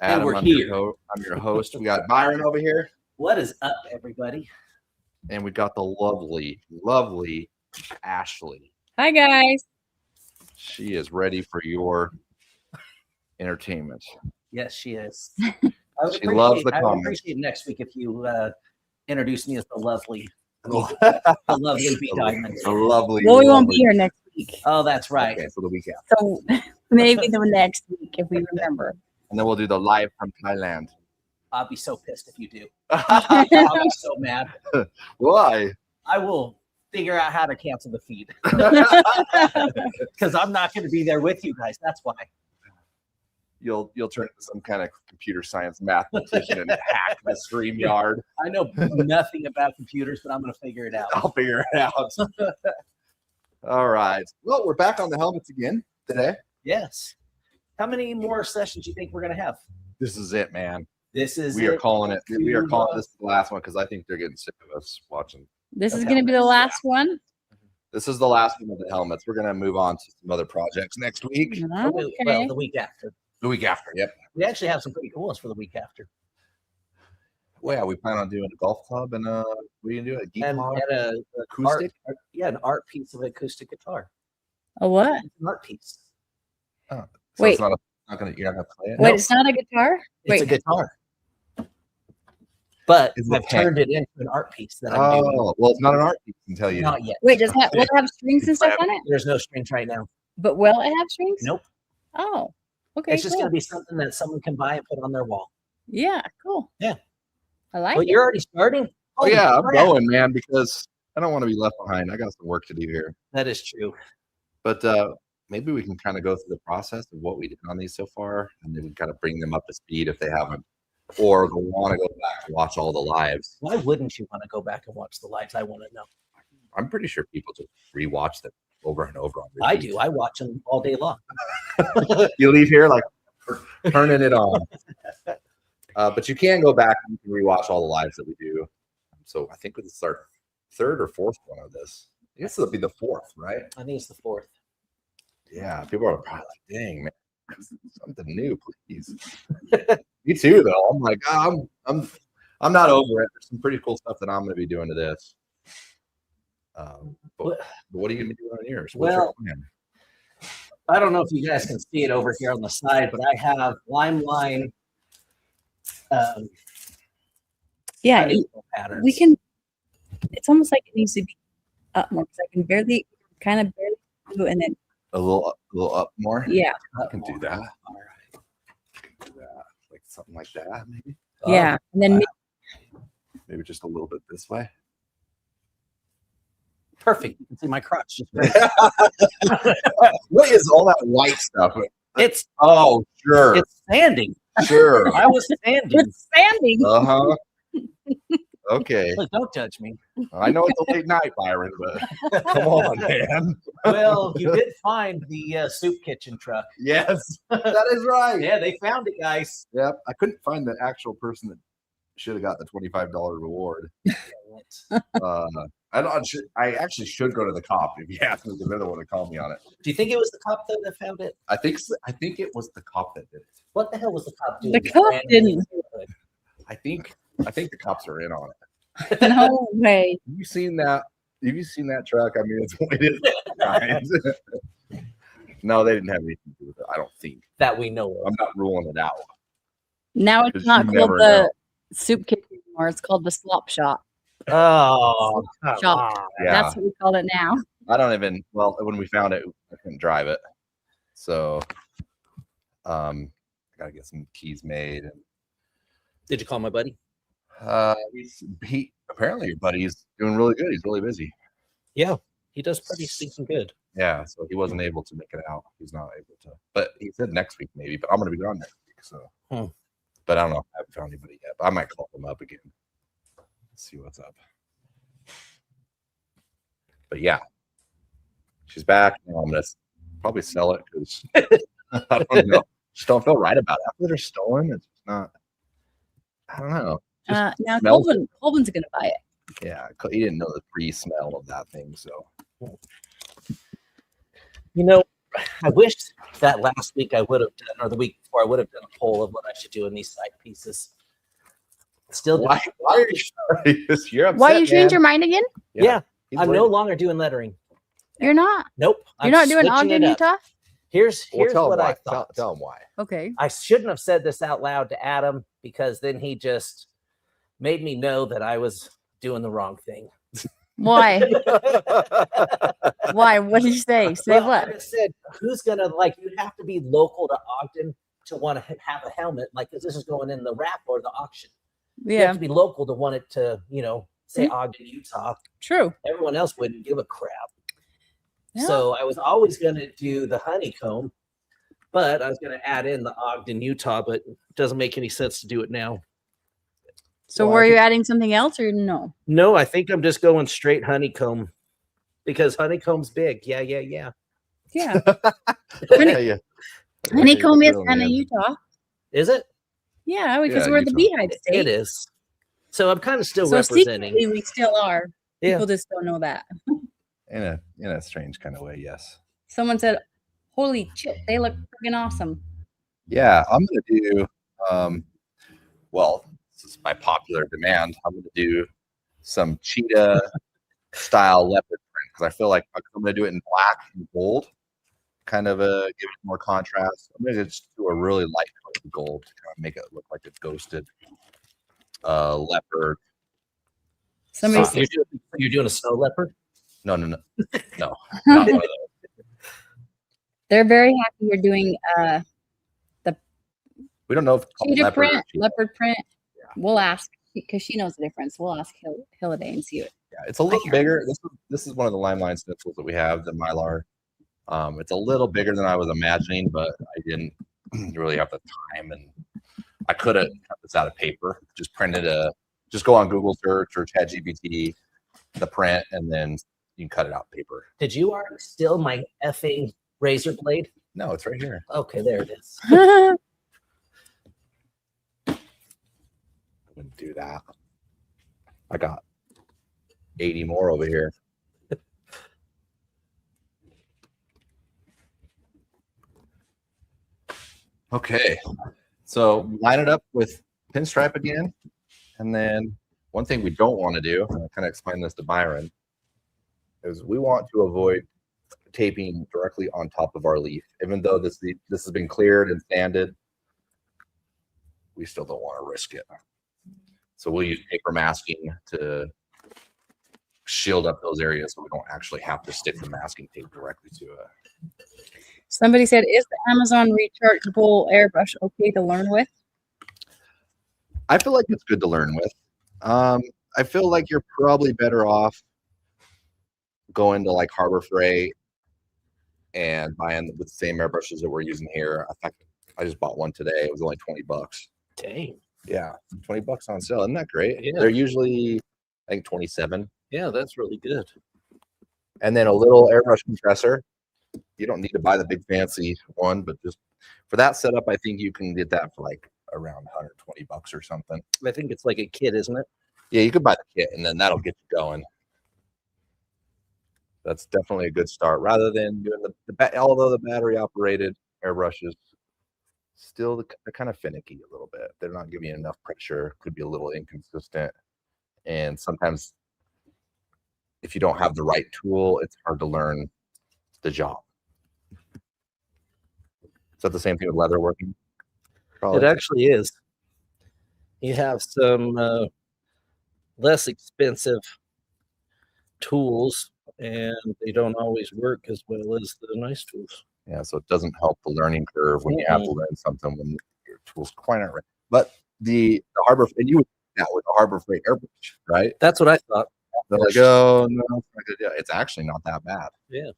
Adam, we're I'm here. I'm your host. We got Byron over here, What is up, everybody? and we got the lovely, lovely Ashley. Hi, guys. She is ready for your entertainment. Yes, she is. She loves the I would comments. appreciate next week if you introduce me as the lovely The B diamond. lovely. Well, we won't lovely- be here next week. Oh, that's right. Okay, so the week after. So maybe the next week if we remember. And then we'll do the live from Thailand. I'll be so pissed if you do. I'll be so mad. Why? I will figure out how to cancel the feed because I'm not going to be there with you guys. That's why. You'll turn into some kind of computer science mathematician and hack the StreamYard. I know nothing about computers, but I'm going to figure it out. I'll figure it out. All right. Well, we're back on the helmets again today. Yes. How many more sessions do you think we're going to have? This is it, man. This is We are calling it. We are calling this the last one because I think they're getting sick of us watching. This is going to be the last one. This is the last one of the helmets. We're going to move on to some other projects next week. Well, Okay. the week after. The week after. Yep. We actually have some pretty cool ones for the week after. Well, yeah, we plan on doing a golf club and we can do a And guitar, an acoustic. an art piece of acoustic guitar. A what? It's an art piece. So Wait. it's not gonna. You're not gonna play it. Wait, it's not a guitar? It's Wait. a guitar. But Is it I've turned it into an art piece that I'm doing. Oh, well, it's not an art piece until you. Not yet. Wait, will it have strings and stuff on it? There's no strings right now. But will it have strings? Nope. Oh, okay. It's just cool. going to be something that someone can buy and put on their wall. Yeah, cool. Yeah. I like But it. you're already starting? Oh yeah, I'm crap. going, man, because I don't want to be left behind. I got some work to do here. That is true. But maybe we can kind of go through the process of what we did on these so far, and then we kind of bring them up to speed if they haven't, or they want to go back and watch all the lives. Why wouldn't you want to go back and watch the lives? I want to know. I'm pretty sure people just rewatch them over and over. On I repeat. do. I watch them all day long. You leave here like turning it on. But you can go back and you can rewatch all the lives that we do. So I think this is our third or fourth one of this. I guess it'll be the fourth, right? I think it's the fourth. Yeah, people are probably like, "Dang, man, something new, please." Me too, though. I'm like, I'm not over it. There's some pretty cool stuff that I'm going to be doing to this. But what are you going to be doing on yours? What's your Well, plan? I don't know if you guys can see it over here on the side, but I have line Yeah, patterns. we can. It's almost like it needs to be up more because I can barely do, and then A little up more. yeah, I can do that. All right. Do that, like something like that, maybe. yeah, and then Maybe just a little bit this way. Perfect. You can see my crotch. What is all that white stuff? It's Oh, sure, it's sanding. sure. I was sanding. it's standing. Uh huh. Okay, Look, don't judge me. I know it's a late night, Byron, but come on, man. Well, you did find the soup kitchen truck. Yes, that is right. Yeah, they found it, guys. Yep. I couldn't find the actual person that should have got the $25 reward. I actually should go to the cop if you ask me, because they're the one to call me on it. Do you think it was the cop that found it? I think it was the cop that did it. What the hell was the cop doing? The cop didn't. I think the cops are in on it. No way. Have you seen that? Have you seen that truck? I mean, it's it. No, they didn't have anything to do with it. I don't think. That we know of. I'm not ruling it out. Now it's Because not you called never the know. soup kitchen anymore. It's called the slop shop. Oh, come Shop. on. Yeah. That's what we call it now. I don't even. Well, when we found it, I couldn't drive it, so I gotta get some keys made. And Did you call my buddy? he apparently your buddy's doing really good. He's really busy. Yeah, he does pretty stinking good. Yeah, so he wasn't able to make it out. He's not able to. But he said next week maybe. But I'm gonna be gone next week, so. But I don't know. I haven't found anybody yet. But I might call him up again. See what's up. But yeah, she's back. Now I'm gonna probably sell it because I don't know. Just don't feel right about it. After they're stolen, it's just not. I don't know. Just Now smells Colvin's gonna buy it. Yeah, he didn't know the pre-smell of that thing. So You know, I wish that last week I would have done, or the week before I would have done a poll of what I should do in these side pieces. Still, Why are you? You're upset, Why you change man. your mind again? yeah, He's I'm worried. no longer doing lettering. You're not. Nope. You're I'm not doing switching Ogden, it up. Utah? Here's Well, tell him what why. I thought. Tell him why. Okay. I shouldn't have said this out loud to Adam because then he just made me know that I was doing the wrong thing. Why? Why? What did you say? Say Well, what? I said, who's gonna you have to be local to Ogden to want to have a helmet, like 'cause this is going in the wrap or the auction. You have Yeah, to be local to want it to, say Ogden, Utah. true. Everyone else wouldn't give a crap. Yeah. So I was always gonna do the honeycomb, but I was gonna add in the Ogden, Utah, but it doesn't make any sense to do it now. So Well, were I you think- adding something else or no? No, I think I'm just going straight honeycomb because honeycomb's big. Yeah. Yeah. Yeah. Honeycomb is Really, kind of man. Utah. Is it? Yeah, because Yeah, we're the Utah. beehive state. It is. So I'm kind of still So representing. secretly, we still are. Yeah. People just don't know that. In a strange kind of way, yes. Someone said, "Holy shit, they look freaking awesome." Yeah, I'm gonna do. Well, this is my popular demand. I'm gonna do some cheetah style leopard print because I feel like I'm gonna do it in black and gold, kind of give it more contrast. I'm gonna just do a really light coat of gold to kind of make it look like it's ghosted leopard. Somebody Stop. said, You're doing a snow leopard? No, not one of those. they're very happy you're doing We don't know if it's called cheetah leopard or print, cheetah. leopard print. We'll ask because she knows the difference. We'll ask Hilliday and see it. Yeah, it's a little bigger. This is one of the LimeLine stencils that we have, the Mylar. It's a little bigger than I was imagining, but I didn't really have the time, and I could have cut this out of paper. Just go on Google search or ChatGPT, the print, and then you can cut it out paper. Did you already steal my effing razor blade? No, it's right here. Okay, there it is. I wouldn't do that. I got 80 more over here. Okay, so line it up with pinstripe again. And then one thing we don't want to do, and I kind of explained this to Byron, is we want to avoid taping directly on top of our leaf. Even though this has been cleared and sanded, we still don't want to risk it. So we'll use paper masking to shield up those areas so we don't actually have to stick the masking tape directly to it. Somebody said, "Is the Amazon rechargeable airbrush okay to learn with?" I feel like it's good to learn with. I feel like you're probably better off going to like Harbor Freight and buying with the same airbrushes that we're using here. In fact, I just bought one today. It was only $20. Dang. Yeah, $20 on sale. Isn't that great? Yeah. They're usually, I think, 27. Yeah, that's really good. And then a little airbrush compressor. You don't need to buy the big fancy one, but just for that setup, I think you can get that for like around $120 or something. I think it's like a kit, isn't it? Yeah, you could buy the kit and then that'll get you going. That's definitely a good start rather than doing although the battery operated airbrushes still they're kind of finicky a little bit. They're not giving you enough pressure, could be a little inconsistent. And sometimes if you don't have the right tool, it's hard to learn the job. Is that the same thing with leather working? It actually is. You have some less expensive tools, and they don't always work as well as the nice tools. Yeah, so it doesn't help the learning curve when you have to learn something when your tools quite aren't right. But the Harbor, and you would do that with the Harbor Freight airbrush, right? That's what I thought. They're like, oh no, it's not good. Yeah, it's actually not that bad. Yeah.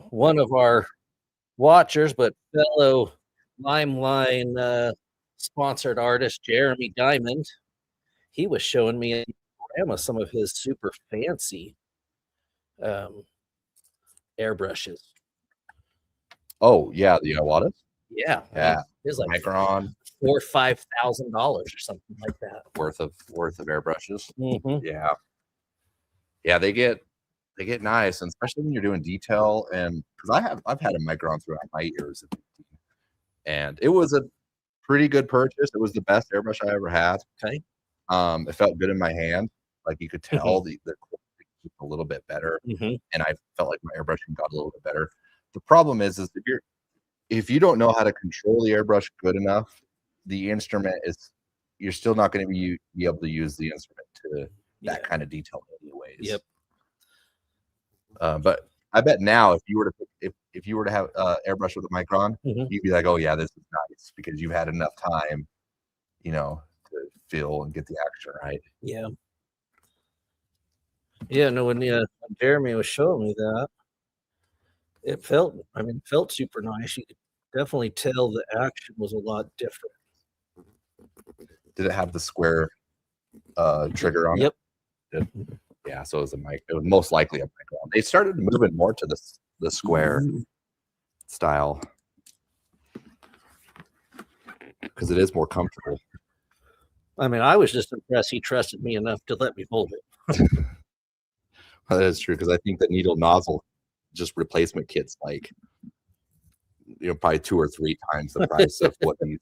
One of our watchers, but fellow LimeLine sponsored artist, Jeremy Diamond, he was showing me in Grandma some of his super fancy airbrushes. Oh yeah, the Iwatas. Yeah. Yeah, It's like Micron $4,000 or $5,000 or something like that. worth of airbrushes. Mm-hmm. Yeah, yeah, they get they get nice, and especially when you're doing detail. And because I've had a Micron throughout my years, and it was a pretty good purchase. It was the best airbrush I ever had. Okay. It felt good in my hand. Like you could tell the quality a little bit better, and I felt like my airbrushing got a little bit better. The problem is if you don't know how to control the airbrush good enough, the instrument you're still not going to be able to use the instrument to that kind of detail anyways. Yep. But I bet now if you were to have airbrush with a Micron, you'd be like, oh yeah, this is nice because you've had enough time, to feel and get the action right. Yeah. Yeah, no, when Jeremy was showing me that, it felt super nice. You could definitely tell the action was a lot different. Did it have the square trigger on it? Yep. Yeah, so it was it was most likely a Micron. They started moving more to the square style because it is more comfortable. I mean, I was just impressed he trusted me enough to let me hold it. Well, that is true because I think the needle nozzle just replacement kit's like probably 2 or 3 times the price of what you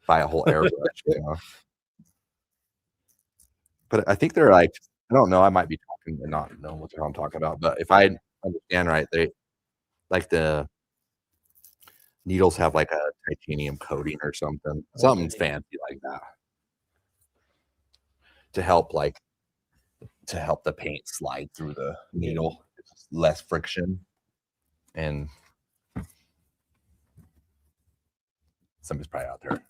buy a whole airbrush. But I think they're like, I don't know, I might be talking and not know what the hell I'm talking about, but if I understand right, they like the needles have like a titanium coating or something, something's fancy like that to help the paint slide through the needle. It's less friction. And somebody's probably out there.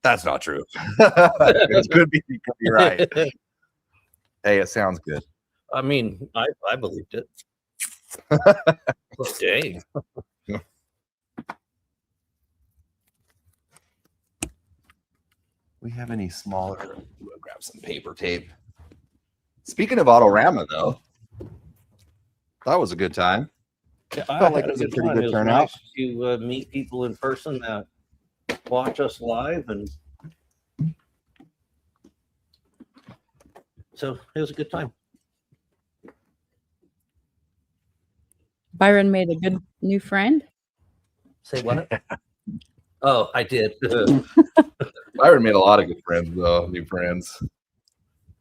That's not true. It could be right. Hey, it sounds good. I mean, I believed it. Dang. We have any smaller? We'll grab some paper tape. Speaking of Autorama, though, that was a good time. Yeah, I felt like it was a pretty good turnout. Nice to meet people in person that watch us live, and so it was a good time. Byron made a good new friend. Say what? Oh, I did. Byron made a lot of good friends, though, new friends.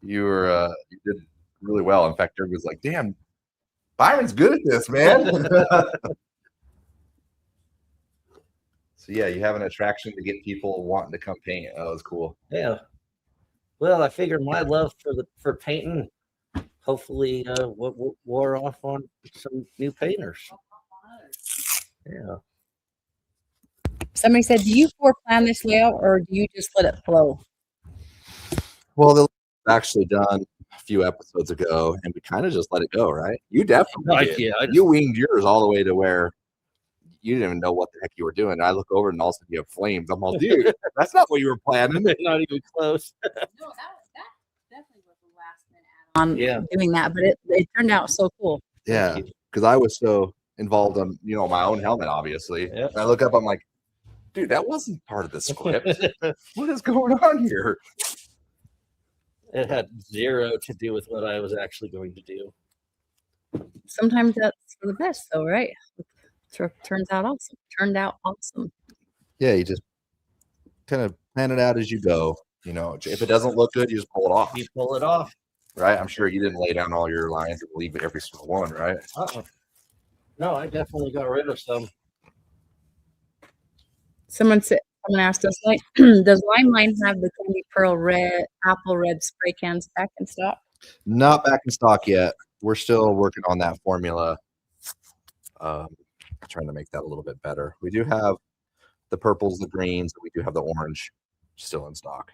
You did really well. In fact, Dirk was like, damn, Byron's good at this, man. So yeah, you have an attraction to get people wanting to come paint. That was cool. Yeah. Well, I figured my love for painting hopefully wore off on some new painters. Yeah. Somebody said, do you plan this layout or do you just let it flow? Well, the actually done a few episodes ago, and we kind of just let it go, right? You definitely did. Yeah, you winged yours all the way to where you didn't even know what the heck you were doing. I look over and all of a sudden you have flames. I'm all, dude, that's not what you were planning. Not even close. No, that definitely was the last minute on doing that, but it turned out so cool. Yeah, because I was so involved on my own helmet, obviously. Yep. And I look up, I'm like, dude, that wasn't part of the script. What is going on here? It had zero to do with what I was actually going to do. Sometimes that's for the best, though, right? Turned out awesome. Yeah, you just kind of plan it out as you go. If it doesn't look good, you just pull it off. You pull it off. Right? I'm sure you didn't lay down all your lines and leave every single one, right? No, I definitely got rid of some. Someone asked us, does LiME have the candy pearl red, apple red spray cans back in stock? Not back in stock yet. We're still working on that formula. Trying to make that a little bit better. We do have the purples, the greens, we do have the orange still in stock.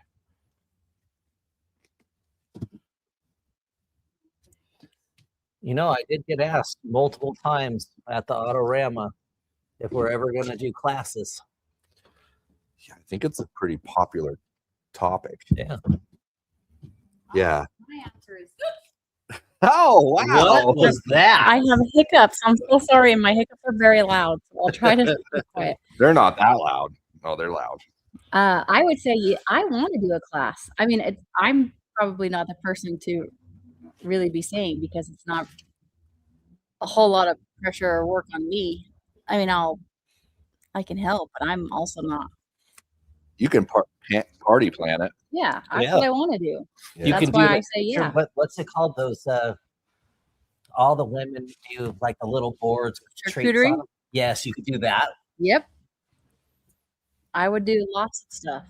I did get asked multiple times at the Autorama if we're ever going to do classes. Yeah, I think it's a pretty popular topic. Yeah. My answer is oh, wow. What was that? I have hiccups. I'm so sorry. My hiccups are very loud. So I'll try to be quiet. They're not that loud. Oh, they're loud. I would say I want to do a class. I mean, I'm probably not the person to really be saying because it's not a whole lot of pressure or work on me. I mean, I can help, but I'm also not. You can party plan it. Yeah, that's Yeah. what I want to do. You That's can why do I the say picture- yeah. what's it called? Those all the women do like the little boards with treats Charcuterie? on them. Yes, you could do that. Yep. I would do lots of stuff.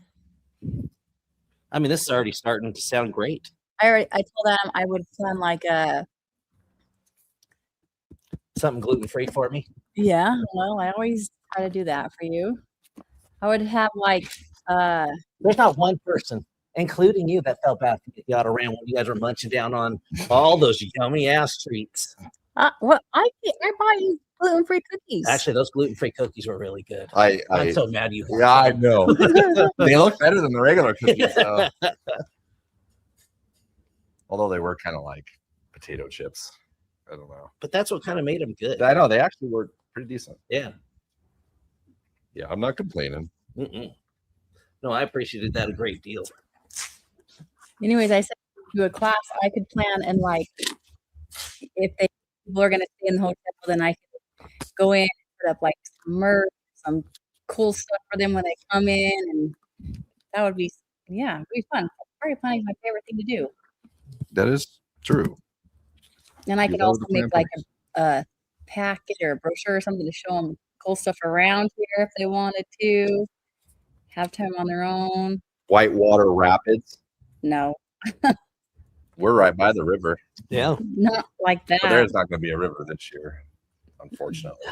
I mean, this is already starting to sound great. I told them I would plan like a Something gluten free for me. yeah. Well, I always try to do that for you. I would have like There's not one person, including you, that felt bad for you out around when you guys were munching down on all those yummy ass treats. what I buy you gluten-free cookies. Actually, those gluten free cookies were really good. I'm I'm so mad you. yeah, I know. They look better than the regular cookies, though. Although they were kind of like potato chips. I don't know. But that's what kind of made them good. I know they actually were pretty decent. Yeah. Yeah, I'm not complaining. Mm-mm. No, I appreciated that a great deal. Anyways, I said do a class I could plan and like if people are gonna stay in the hotel, then I could go in and put up like some merch, some cool stuff for them when they come in, and that would be it'd be fun. Party planning is my favorite thing to do. That is true. And I You could love also the make plan like a packet or a brochure or something to show them cool stuff around here if they wanted to. Have time on their own. Whitewater Rapids. No, We're right by the river. Yeah. not like that. But there's not going to be a river this year, unfortunately.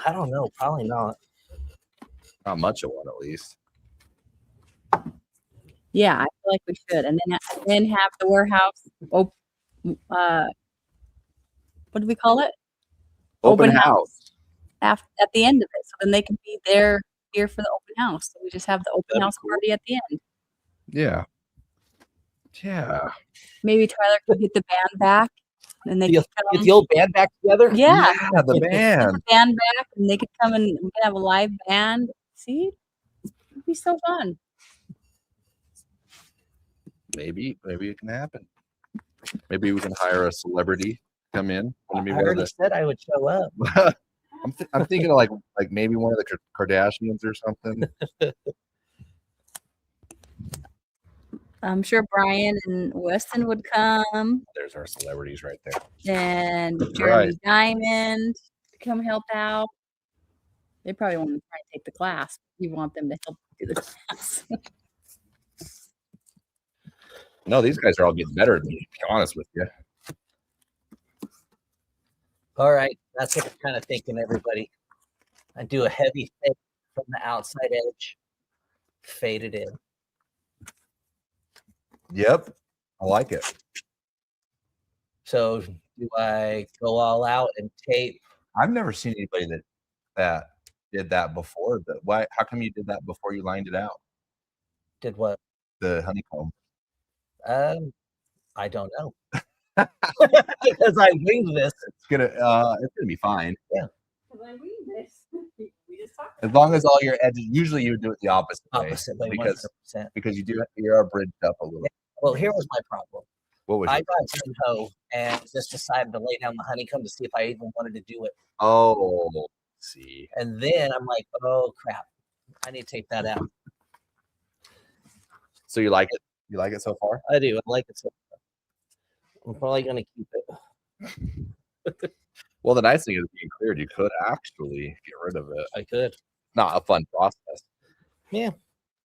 I don't know. Probably not. Not much of one, at least. Yeah, I feel like we should, and then have the warehouse. What do we call it? Open Open house. At the end of it, so then they can be here for the open house. So we just have the open That'd be house cool. party at the end. Yeah. Yeah. Maybe Tyler could get the band back, and they Get could the old band back together. yeah, the get band. the band back, and they could come and we could have a live band. See, it'd be so fun. Maybe it can happen. Maybe we can hire a celebrity to come in. I Maybe one of already said I would show up. the, I'm thinking of like maybe one of the Kardashians or something. I'm sure Brian and Weston would come, There's our celebrities right there. and Right. Jeremy Diamond to come help out. They probably want to try and take the class. You want them to help do the class. No, these guys are all getting better than me, to be honest with you. All right. That's what I'm kind of thinking, everybody. I do a heavy fade from the outside edge, fade it in. Yep. I like it. So do I go all out and tape? I've never seen anybody that did that before. But why? How come you did that before you lined it out? Did what? The honeycomb. I don't know. Because I winged this. It's gonna be fine. We just talked As long as all your edges. Usually you would do it the opposite way Opposite way, because 100%. you're bridged up a little. Well, here was my problem. What was I it? got gung ho and just decided to lay down the honeycomb to see if I even wanted to do it. Oh, see. And then I'm like, oh crap, I need to take that out. So you like it? You like it so far? I do. I like it so far. I'm probably gonna keep it. Well, the nice thing is being cleared. You could actually get rid of it. I could. Not a fun process. Yeah.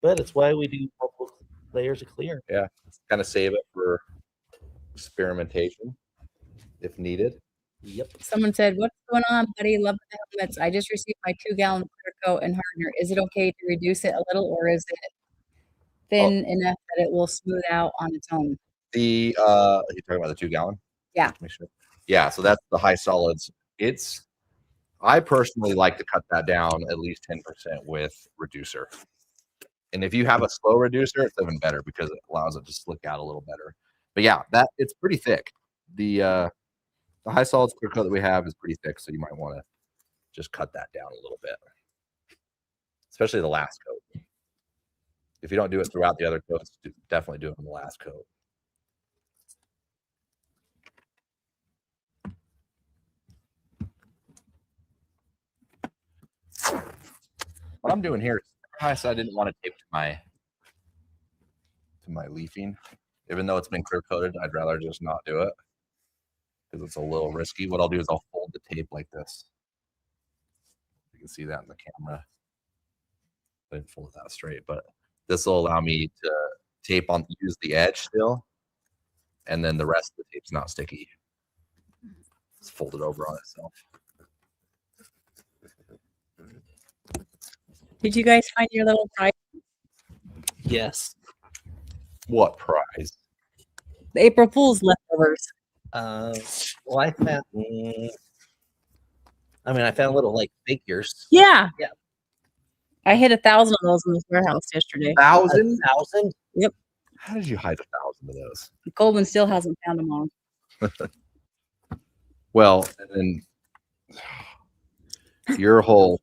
But it's why we do multiple layers of clear. Yeah, kind of save it for experimentation if needed. Yep. Someone said, "What's going on, buddy? Love the helmets. I just received my 2-gallon clear coat and hardener. Is it okay to reduce it a little, or is it thin enough that it will smooth out on its own?" The you're talking about the 2-gallon? Yeah. Make sure. Yeah, so that's the high solids. I personally like to cut that down at least 10% with reducer. And if you have a slow reducer, it's even better because it allows it to slick out a little better. But yeah, it's pretty thick. The high solids clear coat that we have is pretty thick, so you might want to just cut that down a little bit, especially the last coat. If you don't do it throughout the other coats, definitely do it on the last coat. what I'm doing here, I said I didn't want to tape to my leafing. Even though it's been clear coated, I'd rather just not do it because it's a little risky. What I'll do is I'll fold the tape like this. You can see that in the camera. I didn't fold it that straight, but this will allow me to use the edge still, and then the rest of the tape's not sticky. It's folded over on itself. Did you guys find your little prize? Yes. What prize? The April Fool's leftovers. Well, I found. I found little like figures. Yeah. Yeah. I hit 1,000 of those in this warehouse yesterday. 1,000? 1,000? Yep. How did you hide 1,000 of those? Coleman still hasn't found them all. Well, and then your whole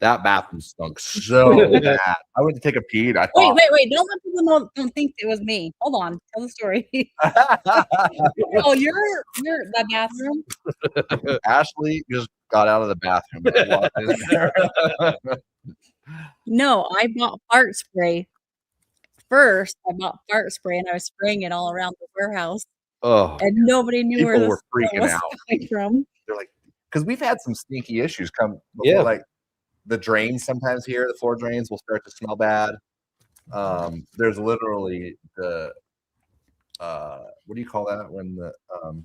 that bathroom stunk so bad. I went to take a pee. And I thought, Wait! Don't let people don't think it was me. Hold on, tell the story. Oh, you're that bathroom. Ashley just got out of the bathroom. And I walked in there. No, I bought fart spray. First, I bought fart spray and I was spraying it all around the warehouse, Oh, and nobody knew where people the were smell freaking was out. coming from. They're like, because we've had some stinky issues come before, Yeah. like the drains sometimes here, the floor drains will start to smell bad. There's literally the what do you call that when the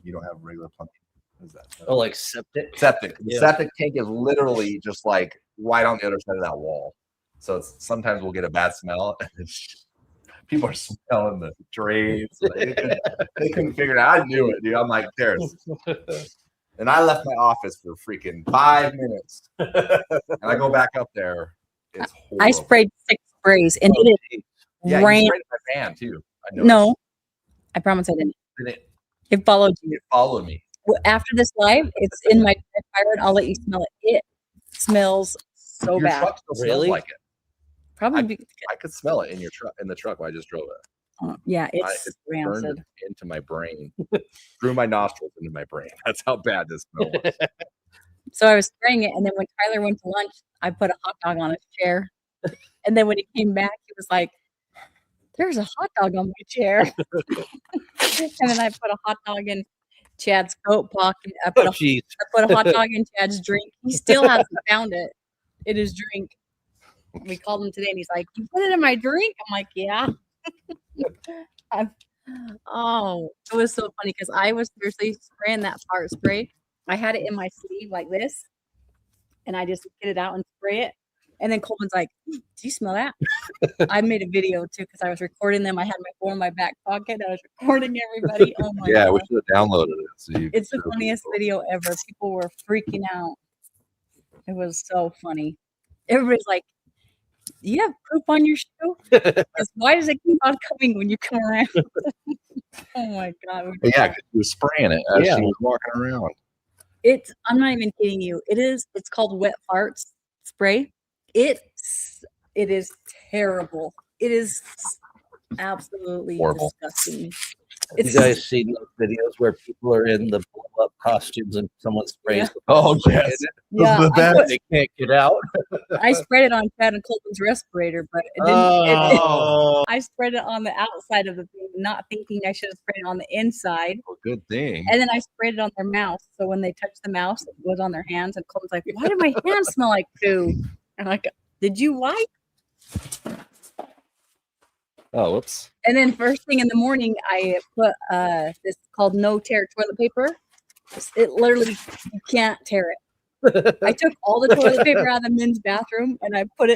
you don't have regular plumbing? What is that? Oh, like septic. Septic. The Yeah. septic tank is literally just like right on the other side of that wall. So sometimes we'll get a bad smell. And people are smelling the drains. Like, they couldn't figure it out. I knew it, dude. I'm like, there's. And I left my office for freaking 5 minutes. And I go back up there. It's horrible. I sprayed 6 sprays, and it Yeah, you ran. sprayed my van too. I noticed. No, I promise I didn't. And It followed you. it followed me. Well, after this live, it's in my fire, and I'll let you smell it. It smells so Your bad. truck still smells Really? like it. Probably because, I could smell it in your truck, in the truck when I just drove it. yeah, It it's burned rancid. into my brain, through my nostrils into my brain. That's how bad this smell was. So I was spraying it, and then when Tyler went to lunch, I put a hot dog on his chair. And then when he came back, he was like, "There's a hot dog on my chair." And then I put a hot dog in Chad's coat pocket. I put Oh, geez. a hot dog in Chad's drink. He still hasn't found it in his drink. We called him today, and he's like, "You put it in my drink?" I'm like, "Yeah." Oh, it was so funny because I was seriously spraying that fart spray. I had it in my sleeve like this, and I just get it out and spray it. And then Coleman's like, "Do you smell that?" I made a video too because I was recording them. I had my phone in my back pocket. I was recording everybody. Oh my Yeah, god, we should have downloaded it. So you it's the could- funniest video ever. People were freaking out. It was so funny. Everybody's like, "Do you have poop on your shoe? 'Cause why does it keep on coming when you come around?" Oh my god. But yeah, 'cause you were spraying it as Yeah. she was walking around. I'm not even kidding you. It's called wet farts spray. It is terrible. It is absolutely Horrible. disgusting. Have you guys seen those videos where people are in the blow up costumes and someone sprays the Oh, spray yes. in it? Yeah, the best. They can't get out. I sprayed it on Chad and Colton's respirator, but it didn't. Oh, I spread it on the outside of the thing, not thinking I should have sprayed it on the inside. Well, good thing. And then I sprayed it on their mouth. So when they touched the mouse, it was on their hands. And Colton's like, "Why do my hands smell like poo?" And I'm like, "Did you wipe?" oh, whoops. And then first thing in the morning, I put this called no tear toilet paper. It literally, you can't tear it. I took all the toilet paper out of the men's bathroom and I put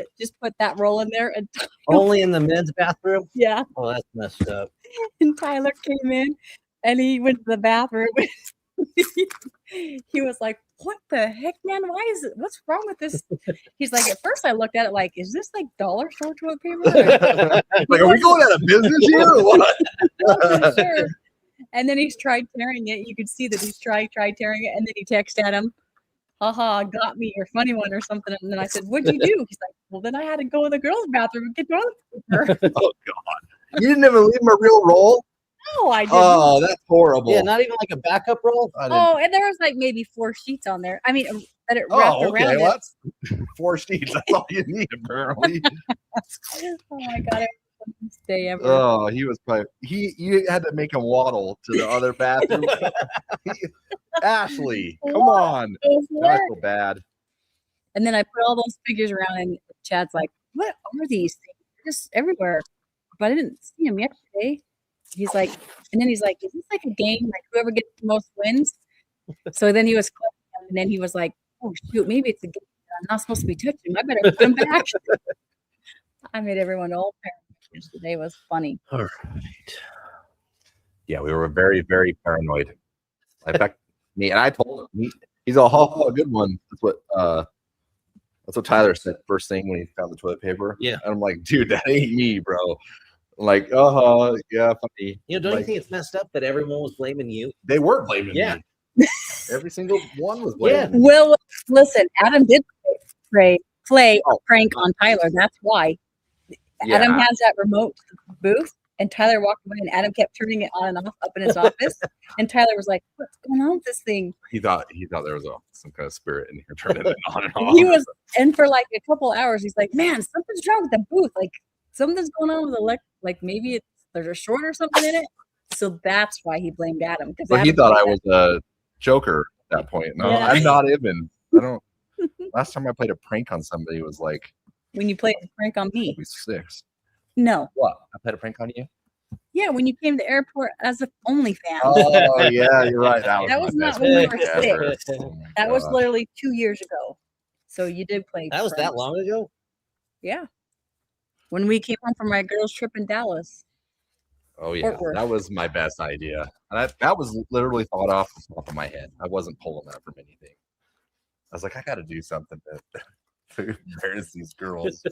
that roll in there. And Only in the men's bathroom? yeah, Oh, that's messed up. and Tyler came in and he went to the bathroom. He was like, "What the heck, man? What's wrong with this?" He's like, at first I looked at it like, "Is this like dollar store toilet paper?" Like, are we going out of business here or what? Wasn't sure. And then he's tried tearing it. You could see that he's tried tearing it. And then he texted at him, "Haha, got me, your funny one," or something. And then I said, "What'd you do?" He's like, "Well, then I had to go in the girls' bathroom and get toilet paper." Oh, God. You didn't even leave him a real roll? No, I didn't. Oh, that's horrible. Yeah, not even like a backup roll? I didn't- Oh, and there was like maybe 4 sheets on there. I mean, let it wrap Oh, okay. around Well, it. that's 4 sheets. That's all you need, apparently. Oh my god, it was the best day ever. Oh, he was probably you had to make him waddle to the other bathroom. Ashley, come on. It was I hilarious. feel bad. And then I put all those figures around, and Chad's like, "What are these things? They're just everywhere." But I didn't see them yesterday. He's like, and then he's like, "Is this like a game? Like whoever gets the most wins?" So then he was collecting them, and then he was like, "Oh shoot, maybe it's a game. I'm not supposed to be touching them. I better put them back." I made everyone all paranoid. Today was funny. All right. Yeah, we were very, very paranoid. In fact, me and I told him he's all, "Oh, good one." That's what Tyler said first thing when he found the toilet paper. Yeah. And I'm like, dude, that ain't me, bro. Like, yeah, funny. You know, don't you Like, think it's messed up that everyone was blaming you? they were blaming Yeah. me. Every single one was blaming me. Well, listen, Adam did play a Oh. prank on Tyler. That's why. Adam Yeah. has that remote booth, and Tyler walked away, and Adam kept turning it on and off up in his office. And Tyler was like, "What's going on with this thing?" He thought there was some kind of spirit in here turning it on and off. He was, and for like a couple hours, he's like, "Man, something's wrong with the booth. Like something's going on with like maybe there's a short or something in it." So that's why he blamed Adam. Because But he thought I was a joker at that point. No, Yeah. I'm not even. I don't. Last time I played a prank on somebody was like when you played a prank on me. maybe 6. No, What? I played a prank on you? yeah, when you came to the airport as an OnlyFans. Oh yeah, you're right. That was my not best when we prank were ever. sick. Oh my That was gosh. literally 2 years ago. So you did play. That was that pranks. long ago? Yeah. When we came home from my girls' trip in Dallas. Oh yeah, Fort Worth. that was my best idea. And that was literally thought off the top of my head. I wasn't pulling that from anything. I was like, I got to do something to embarrass these girls.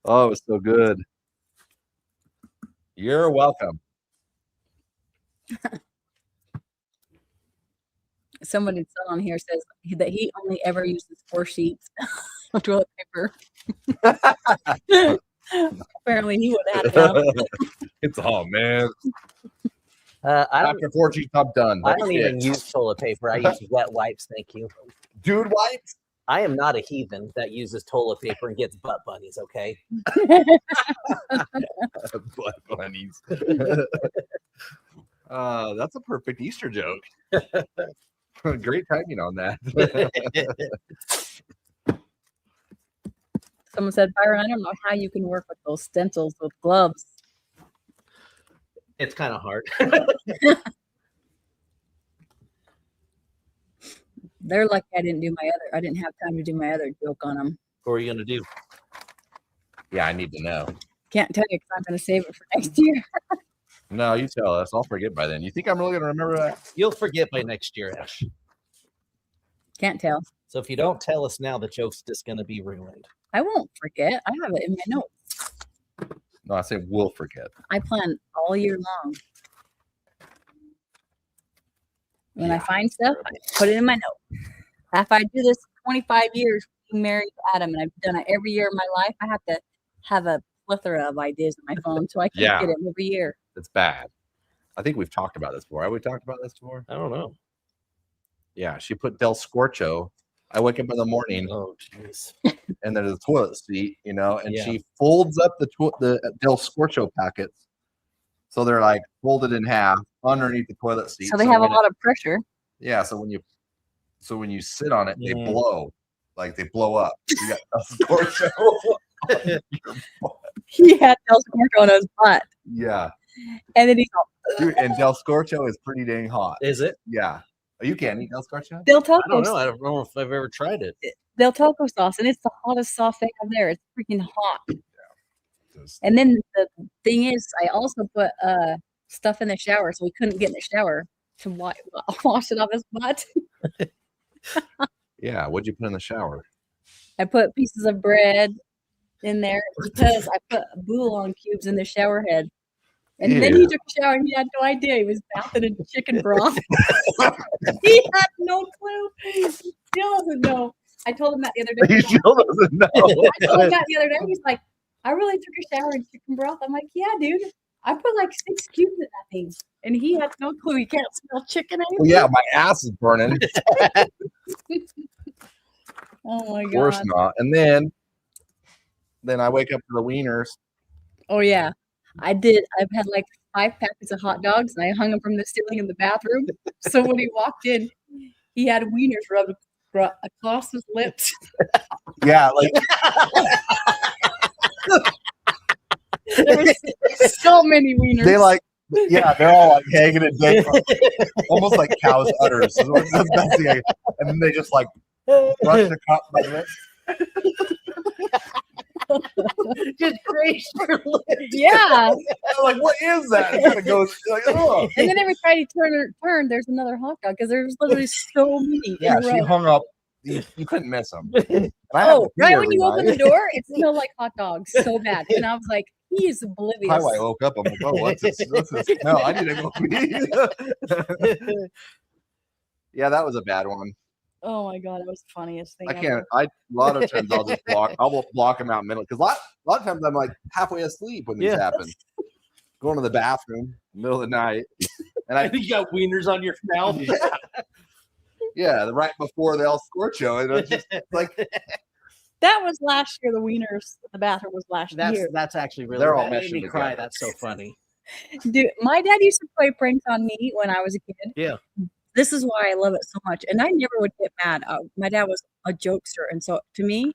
Oh, it was so good. You're welcome. Somebody on here says that he only ever uses 4 sheets of toilet paper. Apparently, he would have enough. It's man. I don't. After 4 sheets, I'm done. I That's don't it. even use toilet paper. I use wet wipes. Thank you. Dude wipes. I am not a heathen that uses toilet paper and gets butt bunnies. Okay. Blood bunnies. That's a perfect Easter joke. Great timing on that. Someone said, "Byron, I don't know how you can work with those stencils with gloves." It's kind of hard. They're lucky I didn't have time to do my other joke on them. What are you gonna do? Yeah, I need to know. Can't tell you because I'm going to save it for next year. No, you tell us. I'll forget by then. You think I'm really going to remember that? You'll forget by next year, Ash. Can't tell. So if you don't tell us now, the joke's just gonna be ruined. I won't forget. I have it in my notes. No, I say we'll forget. I plan all year long. When I Yeah, find stuff, I put it in my note. If I do this 25 years being married to Adam, and I've done it every year of my life, I have to have a plethora of ideas on my phone so I can Yeah. get it every year. It's bad. I think we've talked about this before. Have we talked about this before? I don't know. Yeah, she put Del Scorcho. I wake up in the morning Oh, jeez. and there's a toilet seat, and Yeah. she folds up the Del Scorcho packets. So they're like folded in half underneath the toilet seat. So they have a when lot of pressure. Yeah, so when you sit on it, they Mhm. blow. Like they blow up. You got Del Scorcho on your butt. He had Del Scorcho on his butt. Yeah. And then he's all, Dude, and Del Scorcho is pretty dang hot. Is it? Yeah. Oh, you can eat Del Scorcho? Del I don't Taco, know. I don't know if I've ever tried it. Del Taco sauce, and it's the hottest sauce they have there. It's freaking hot. Just- And then the thing is, I also put stuff in the shower, so he couldn't get in the shower to wash it off his butt. Yeah. What'd you put in the shower? I put pieces of bread in there because I put bouillon cubes in the shower head. And then he Ew. took a shower and he had no idea. He was bathing in chicken broth. He had no clue. He still doesn't know. I told him that the other day. He still doesn't know. I told him that the other day. He's like, I really took a shower in chicken broth. I'm like, yeah, dude. I put like 6 cubes in that thing. And he had no clue. He can't smell chicken anymore. Well, yeah, my ass is burning. Oh my Of course god. not. And then I wake up to the wieners. Oh yeah. I've had like 5 packets of hot dogs and I hung them from the ceiling in the bathroom. So when he walked in, he had wieners rubbed across his lips. Yeah, like There was so many wieners. they like, yeah, they're all like hanging and dangling, almost like cow's udders. That's the thing. And then they just like brush across my lips. Just graze your lips. Yeah. I'm like, what is that? It kind of goes like, oh. And then every time he turned, there's another hot dog because there's literally so many. Yeah, in a she row. hung up. You couldn't miss them. Oh, right when you open the door, it smelled like hot dogs so bad. And I was like, he is oblivious. How I woke up, I'm like, oh, what's this smell? I need to go pee. Yeah, that was a bad one. Oh my god, that was the funniest thing. I ever. can't. A lot of times I'll just block. I'll block them out mentally because a lot of times I'm like halfway asleep when these happen. Going to the bathroom middle of the night, and I You got wieners on your mouth. yeah, right before they all scorch you, and it's just like That was last year. The wieners at the bathroom was last year. That's actually really. They're all that made me meshing cry. together. That's so funny. Dude, my dad used to play pranks on me when I was a kid. Yeah. This is why I love it so much. And I never would get mad. My dad was a jokester. And so to me,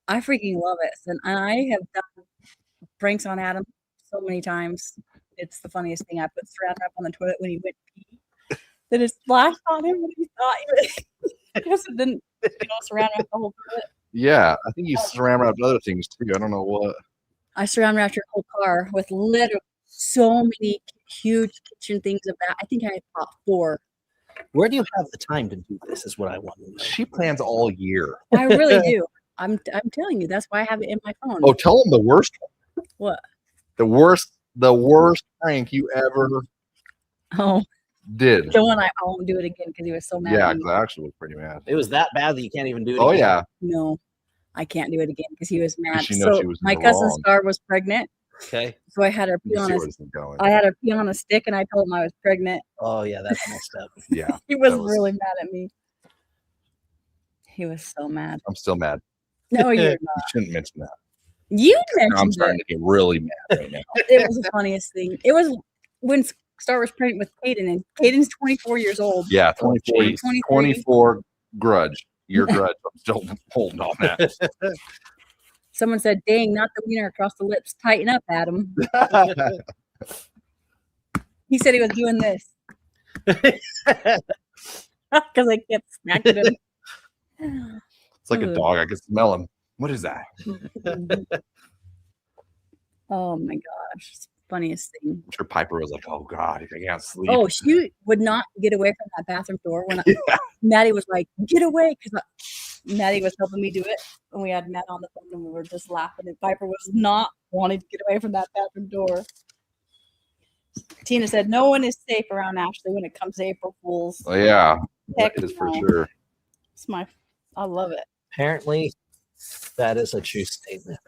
I freaking love it. And I have done pranks on Adam so many times. It's the funniest thing. I put Saran wrap on the toilet when he went pee. That it splashed on him when he thought he was. It didn't, Saran wrap the whole toilet. yeah. I think you surround wrapped other things too. I don't know what. I Saran wrapped your whole car with literally so many huge kitchen things of that. I think I bought 4. Where do you have the time to do this? Is what I want to know. She plans all year. I really do. I'm telling you, that's why I have it in my phone. Oh, tell them the worst one. What? The worst prank you ever Oh, did. the one I won't do it again because he was so mad. Yeah, at me. because I actually was pretty mad. It was that bad that you can't even do it. Oh again. yeah. No, I can't do it again because he was mad. she knows So she was in my the cousin wrong. Star was pregnant, Okay. so I had her pee You on see a. where this is going. I had her pee on a stick, and I told him I was pregnant. Oh yeah, that's messed up. Yeah, He was That was- really mad at me. He was so mad. I'm still mad. No, you're You not. shouldn't mention that. You I'm mentioned starting it. to get really mad right now. It was the funniest thing. It was when Star was pregnant with Caden, and Caden's 24 years old. Yeah, 24, geez. 24 grudge. Your grudge. I'm still holding on that. Someone said, "Dang, not the wiener across the lips. Tighten up, Adam." He said he was doing this because I kept smacking him. It's like a dog. I can smell him. What is that? Oh my gosh, it's the funniest thing. I'm sure Piper was like, "Oh God, I can't sleep." Oh, she would not get away from that bathroom door when Yeah. Maddie was like, "Get away," because Maddie was helping me do it, and we had Matt on the phone, and we were just laughing. And Piper was not wanting to get away from that bathroom door. Tina said, "No one is safe around Ashley when it comes to April Fools." Oh, yeah, Heck that is for no. sure. It's I love it. Apparently, that is a true statement.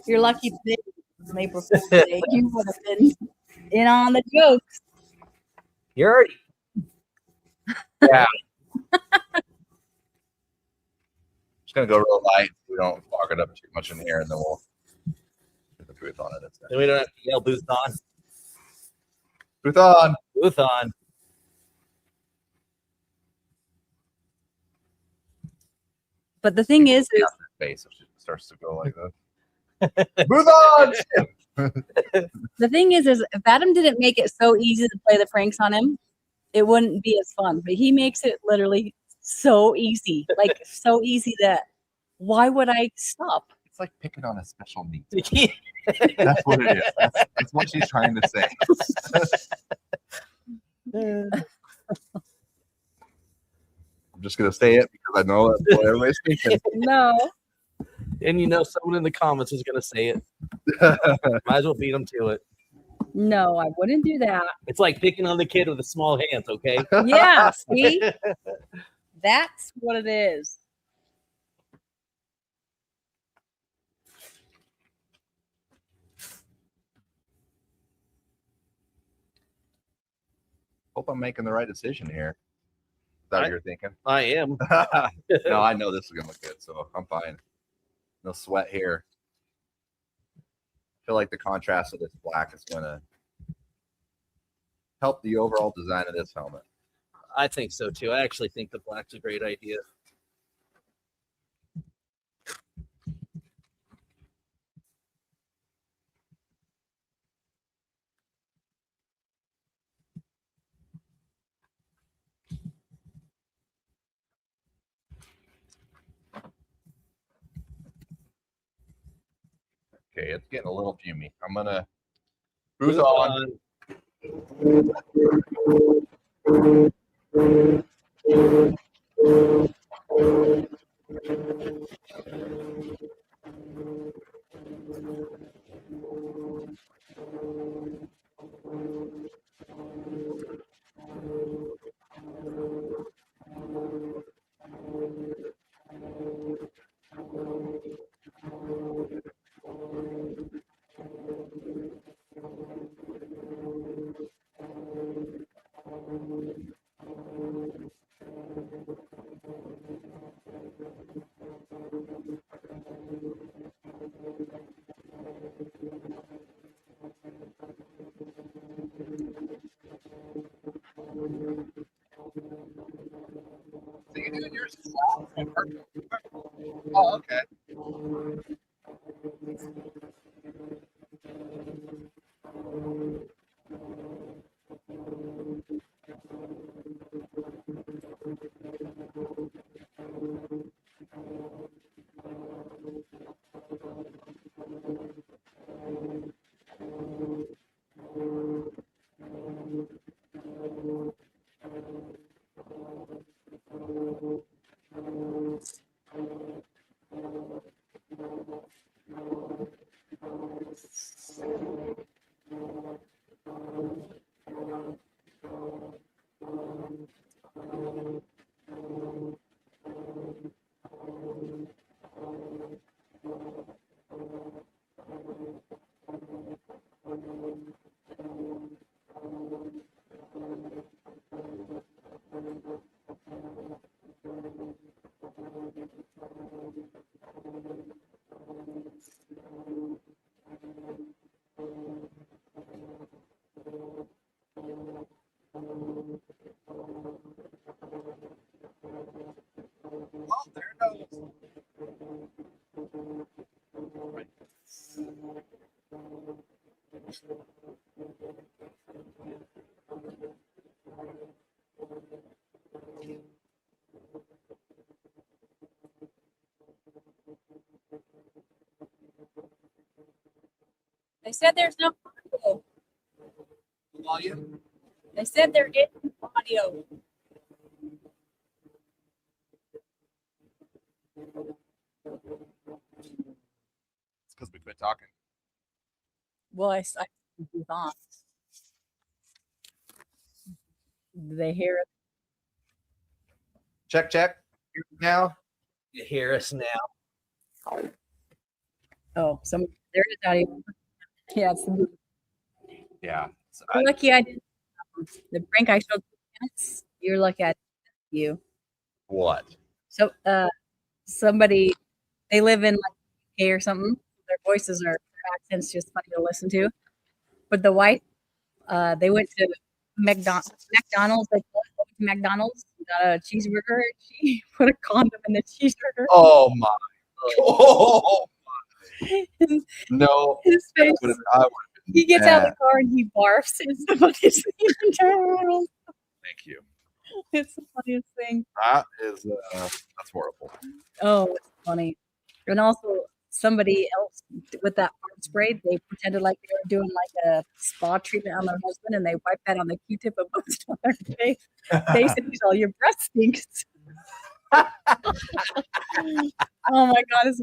You're lucky today was April Fool's Day. You would have been in on the jokes. You're already. Yeah. Just gonna go real light. We don't fog it up too much in here, and then we'll get the booth on it. Then we don't have to yell booth on. Booth on. Booth on. But the thing is Face if she starts to go like that. Booth on. the thing is if Adam didn't make it so easy to play the pranks on him, it wouldn't be as fun. But he makes it literally so easy, like so easy that why would I stop? It's like picking on a special needs. That's what it is. That's what she's trying to say. I'm just gonna say it because I know that's what everybody's thinking. No. And you know someone in the comments is going to say it. Might as well beat them to it. No, I wouldn't do that. It's like picking on the kid with the small hands, okay? Yeah, see? That's what it is. Hope I'm making the right decision here. that what you're thinking? I am. No, I know this is gonna look good, so I'm fine. No sweat here. I feel like the contrast of this black is gonna help the overall design of this helmet. I think so too. I actually think the black's a great idea. Okay, it's getting a little fumy. I'm gonna cruise on. So you doing yours as well? Oh, okay. Well, there it goes. They said there's no audio. Volume. They said they're getting audio. It's because we quit talking. Well, I thought. Do they hear it? Check, check. Now. You hear us now? Oh, there is audio. Yeah, Yeah. So you're lucky I didn't. The prank I showed parents, you're lucky I didn't you. what? So, somebody, they live in like UK or something. Their voices are, their accents just funny to listen to. But the wife, they went to McDonald's. They went to McDonald's, got a cheeseburger. She put a condom in the cheeseburger. Oh my. Oh no. His face. I would've He gets out of mad. the car and he barfs. It's the funniest thing in the entire world. Thank you. It's the funniest thing. That is that's horrible. Oh, it's funny. And also, somebody else with that fart spray, they pretended like they were doing like a spa treatment on their husband, and they wiped that on the Q-tip and put it on their face. They said, "Oh, your breath stinks." Oh my god, it's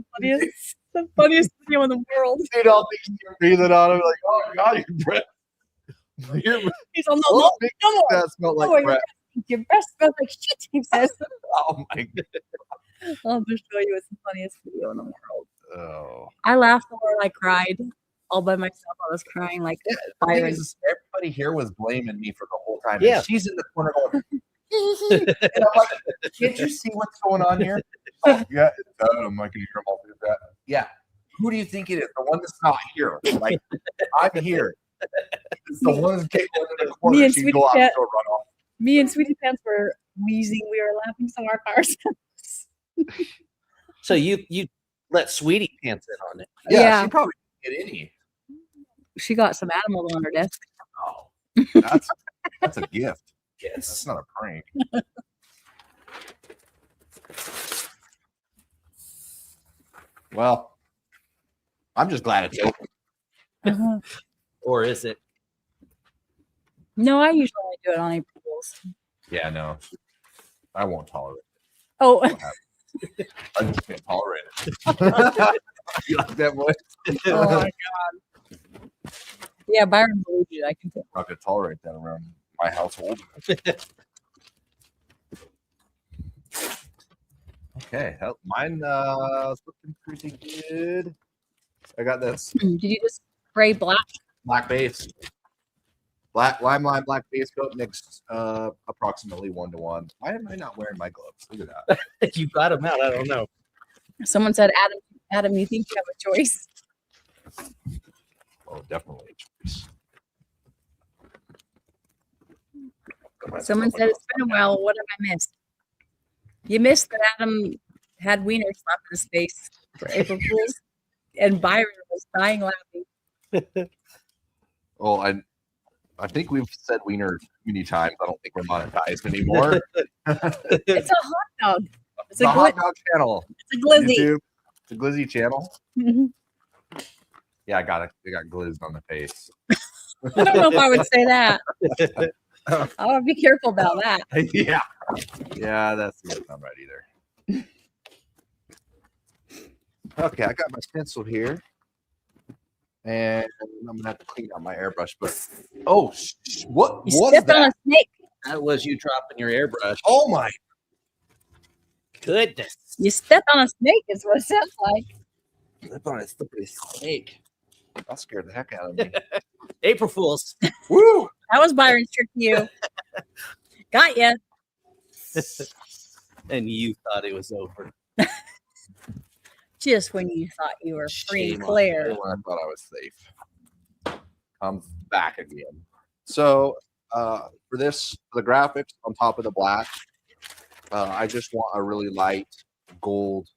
the funniest video in the world. You don't think you're breathing on him like, oh god, your breath. He's on no more. That smelled like No more. breath. Your breath smells like shit. He says. Oh my god. I'll just show you. It's the funniest video in the world. Oh. I laughed or I cried all by myself. I was crying like The thing fire. is, everybody here was blaming me for the whole time. Yeah. And she's in the corner going, And I'm like, can't you see what's going on here? Oh, yeah, it's Adam. I can hear him all through that. Yeah. Who do you think it is? The one that's not here. Like, I'm here. It's the one that's capable in the corner. Me and She can Sweetie go out and Cat- go run off. Me and Sweetie Pants were wheezing. We were laughing so hard by ourselves. So you let Sweetie Pants in on it. Yeah, Yeah. she probably didn't get any. She got some animals on her desk. Oh, that's a gift. Yes. That's not a prank. Well, I'm just glad it's open. Uh-huh. Or is it? No, I usually only do it on April Fools. Yeah, no. I won't tolerate Oh, it. I just can't tolerate it. You like that voice? oh my god. Yeah, Byron believed it. I can tell. I'm not going to tolerate that around my household. Okay, mine is looking pretty good. I got this Did you just spray black? black base. Lime black base coat mixed approximately 1-to-1. Why am I not wearing my gloves? Look at that. You got them out. I don't know. Someone said, Adam, you think you have a choice? Oh, definitely a choice. Someone said, it's been a while. What have I missed? You missed that Adam had wiener slapped in his face for April Fools, and Byron was dying laughing. Well, I think we've said wiener many times. I don't think we're monetized anymore. It's a hot dog. It's a hot dog channel. It's a glizzy. YouTube. It's a glizzy channel. Mhm. Yeah, I got glizzed on the face. I don't know if I would say that. I would be careful about that. Yeah. Yeah, that's not right either. Okay, I got my stencil here. And I'm gonna have to clean out my airbrush, but what You was stepped on that? a snake. That was you dropping your airbrush. Oh my Goodness. You stepped on a snake is what it sounds like. Slip on a slippery snake. that scared the heck out of me. April Fools. Woo! That was Byron's trick to you. Got ya. And you thought it was over. Just when you thought you were free Shame and on clear. When I thought I was safe. Comes back again. So for the graphics on top of the black, I just want a really light gold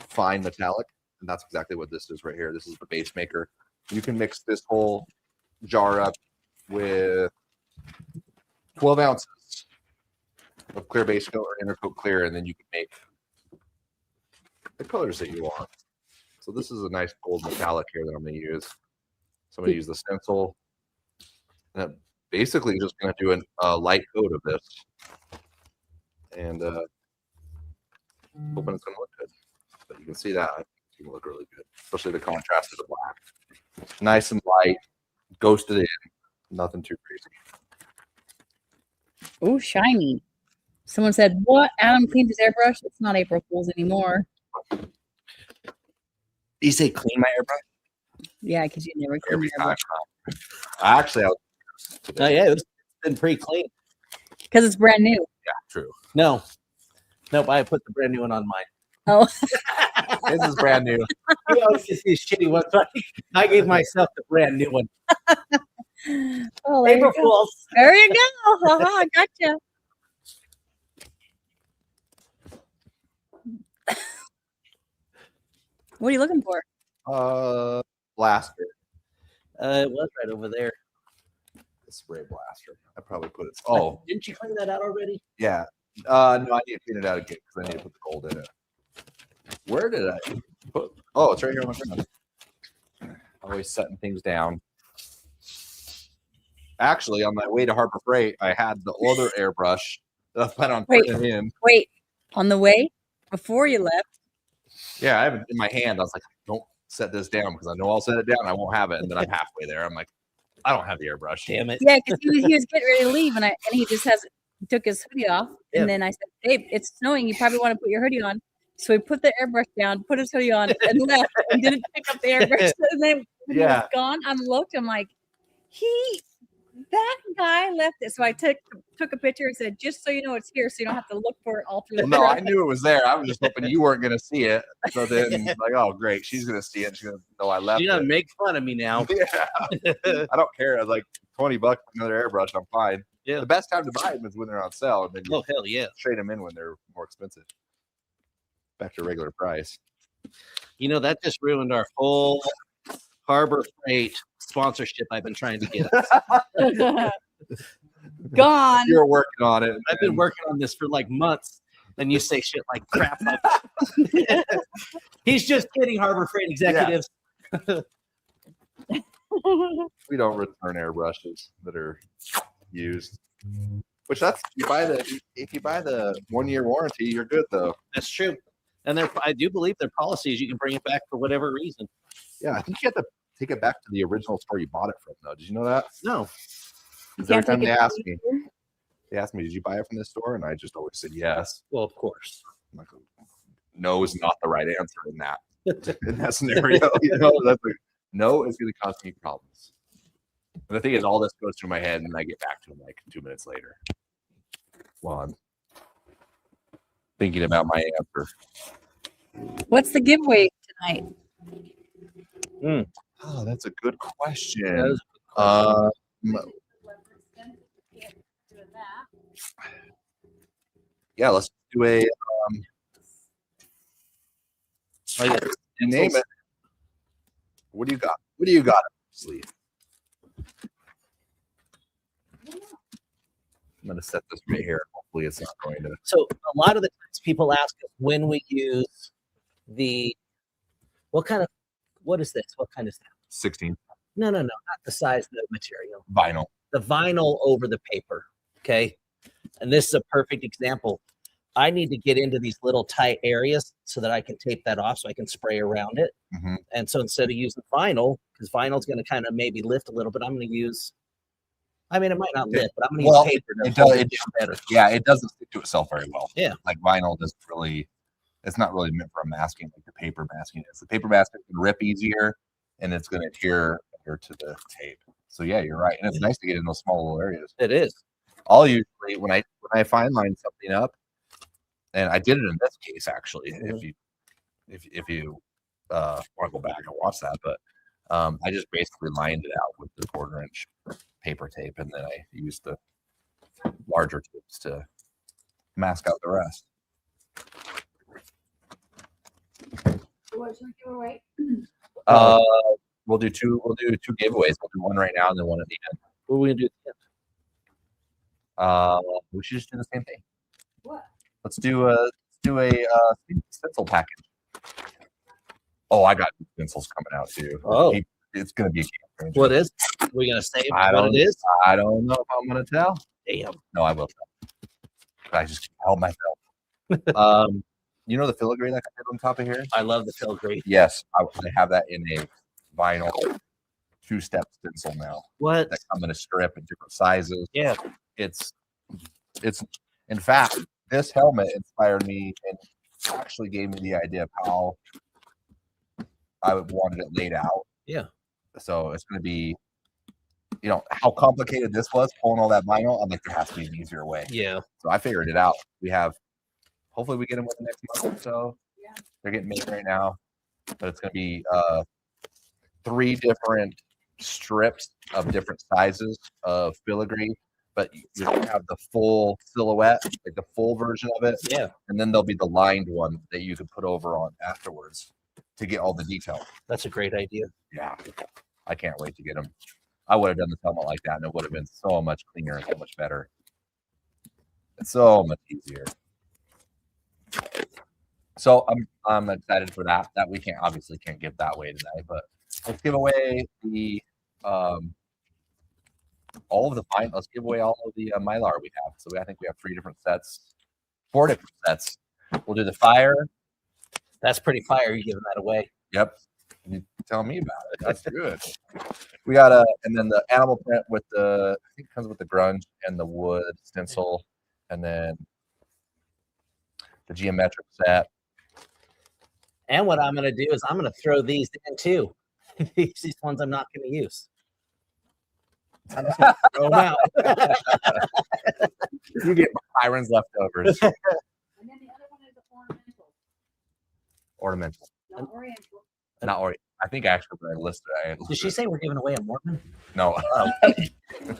fine metallic. And that's exactly what this is right here. This is the base maker. You can mix this whole jar up with 12 ounces of clear base coat or intercoat clear, and then you can make the colors that you want. So this is a nice gold metallic here that I'm going to use. So I'm going to use the stencil. And I'm basically just going to do a light coat of this. And hoping it's going to look good. But you can see that it's going to look really good, especially the contrast of the black. Nice and light, ghosted in, nothing too crazy. Oh, shiny. Someone said, what? Adam cleaned his airbrush? It's not April Fool's anymore. You say clean my airbrush? Yeah, because you never clean Every your time. airbrush. Actually, I was Oh, yeah. It's been pretty clean. Because it's brand new. yeah, true. No. Nope. I put the brand new one on mine. Oh, This is brand new. You always just these shitty ones. So I gave myself the brand new one. oh there, April you go. Fools. There you go. Haha, gotcha. What are you looking for? Blaster. It was right over there. The spray blaster. I probably put it. Oh, Didn't you clean that out already? yeah. No, I need to clean it out again because I need to put the gold in it. Where did I put? Oh, it's right here on my ground. Always setting things down. Actually, on my way to Harbor Freight, I had the other airbrush that I plan on Wait. putting in. Wait, on the way before you left. Yeah, I have it in my hand. I was like, don't set this down because I know I'll set it down. I won't have it. And then I'm halfway there. I'm like, I don't have the airbrush. Damn it. Yeah, because he was getting ready to leave, and he just took his hoodie off, Yeah. and then I said, "Babe, it's snowing. You probably want to put your hoodie on." So he put the airbrush down, put his hoodie on, and left, and didn't pick up the airbrush. And then when he Yeah. was gone, I looked. I'm like, he that guy left it. So I took a picture and said, just so you know it's here, so you don't have to look for it all through the Well, no, I truck. knew it was there. I was just hoping you weren't going to see it. So then, like, oh, great, she's going to see it. And she's going to know I left You're it. gonna make fun of me now. Yeah, I don't care. I was like $20 for another airbrush. I'm fine. Yeah. The best time to buy them is when they're on sale, and then you Oh hell yeah! trade them in when they're more expensive. Back to regular price. You know that just ruined our whole Harbor Freight sponsorship I've been trying to get. Gone. You're working on it. I've been working on this for like months, and you say shit like crap. Like he's just kidding, Harbor Freight executives. We don't return airbrushes that are used. Which that's if you buy the 1 year warranty, you're good though. That's true. And I do believe their policy is you can bring it back for whatever reason. Yeah, I think you have to take it back to the original store you bought it from though. Did you know that? No. Every time they ask me, did you buy it from this store? And I just always said yes. Well, of course. I'm like, no is not the right answer in that scenario. That's like, no is going to cause me problems. And the thing is, all this goes through my head, and I get back to him like 2 minutes later. Well, I'm thinking about my answer. What's the giveaway tonight? Oh, that's a good question. That is a Yeah, let's do a name it. What do you got? What do you got up your sleeve? I'm gonna set this right here. Hopefully it's not going to. So a lot of the times people ask us when we use what is this? What kind is that? 16 No, not the size of the material. vinyl. The vinyl over the paper. Okay. And this is a perfect example. I need to get into these little tight areas so that I can tape that off so I can spray around it. Mm-hmm. And so instead of using vinyl, because vinyl is going to kind of maybe lift a little bit, I'm going to use, it might not lift, but I'm going to use paper to hold it down better. Yeah, it doesn't stick to itself very well. Yeah. Like vinyl doesn't really, it's not really meant for masking like the paper masking is. The paper masking can rip easier and it's going to adhere to the tape. So yeah, you're right. And it's nice to get in those small little areas. It is. I'll usually, when I fine line something up, and I did it in this case actually. Mm-hmm. If you want to go back and watch that, but I just basically lined it out with the 1/4 inch paper tape, and then I used the larger tips to mask out the rest. What's your giveaway? We'll do two giveaways. We'll do one right now and then one at the end. What are we going to do at the end? We should just do the same thing. What? Let's do a stencil package. Oh, I got stencils coming out too. Oh. It's gonna be a game changer. What is? Are we going to say I what it is? I don't know if I'm gonna tell. Damn. No, I will tell. But I just can't help myself. You know the filigree that I did on top of here? I love the filigree. Yes, I have that in a vinyl 2-step stencil now. What? That come in a strip in different sizes. Yeah. It's in fact, this helmet inspired me and actually gave me the idea of how I wanted it laid out. Yeah. So it's going to be, how complicated this was pulling all that vinyl. I'm like, there has to be an easier way. Yeah. So I figured it out. Hopefully we get them within the next month or so. Yeah. They're getting made right now, but it's going to be 3 different strips of different sizes of filigree, but you're going to have the full silhouette, like the full version of it. Yeah. And then there'll be the lined one that you could put over on afterwards to get all the detail. That's a great idea. Yeah. I can't wait to get them. I would have done the helmet like that and it would have been so much cleaner and so much better. It's so much easier. So I'm excited for that. That we obviously can't give that away today, but let's give away the let's give away all of the Mylar we have. So I think we have 4 different sets. We'll do the fire. That's pretty fire. You're giving that away. Yep. You tell me about it. That's good. We got and then the animal print with I think it comes with the grunge and the wood stencil, and then the geometric set. And what I'm going to do is I'm going to throw these in too. These ones I'm not going to use. I'm just gonna throw them out. You get Byron's leftovers. And then the other one is ornamental. Ornamental. Not oriental. Not or I think actually when I listed it, Did she say we're giving away a Mormon? no.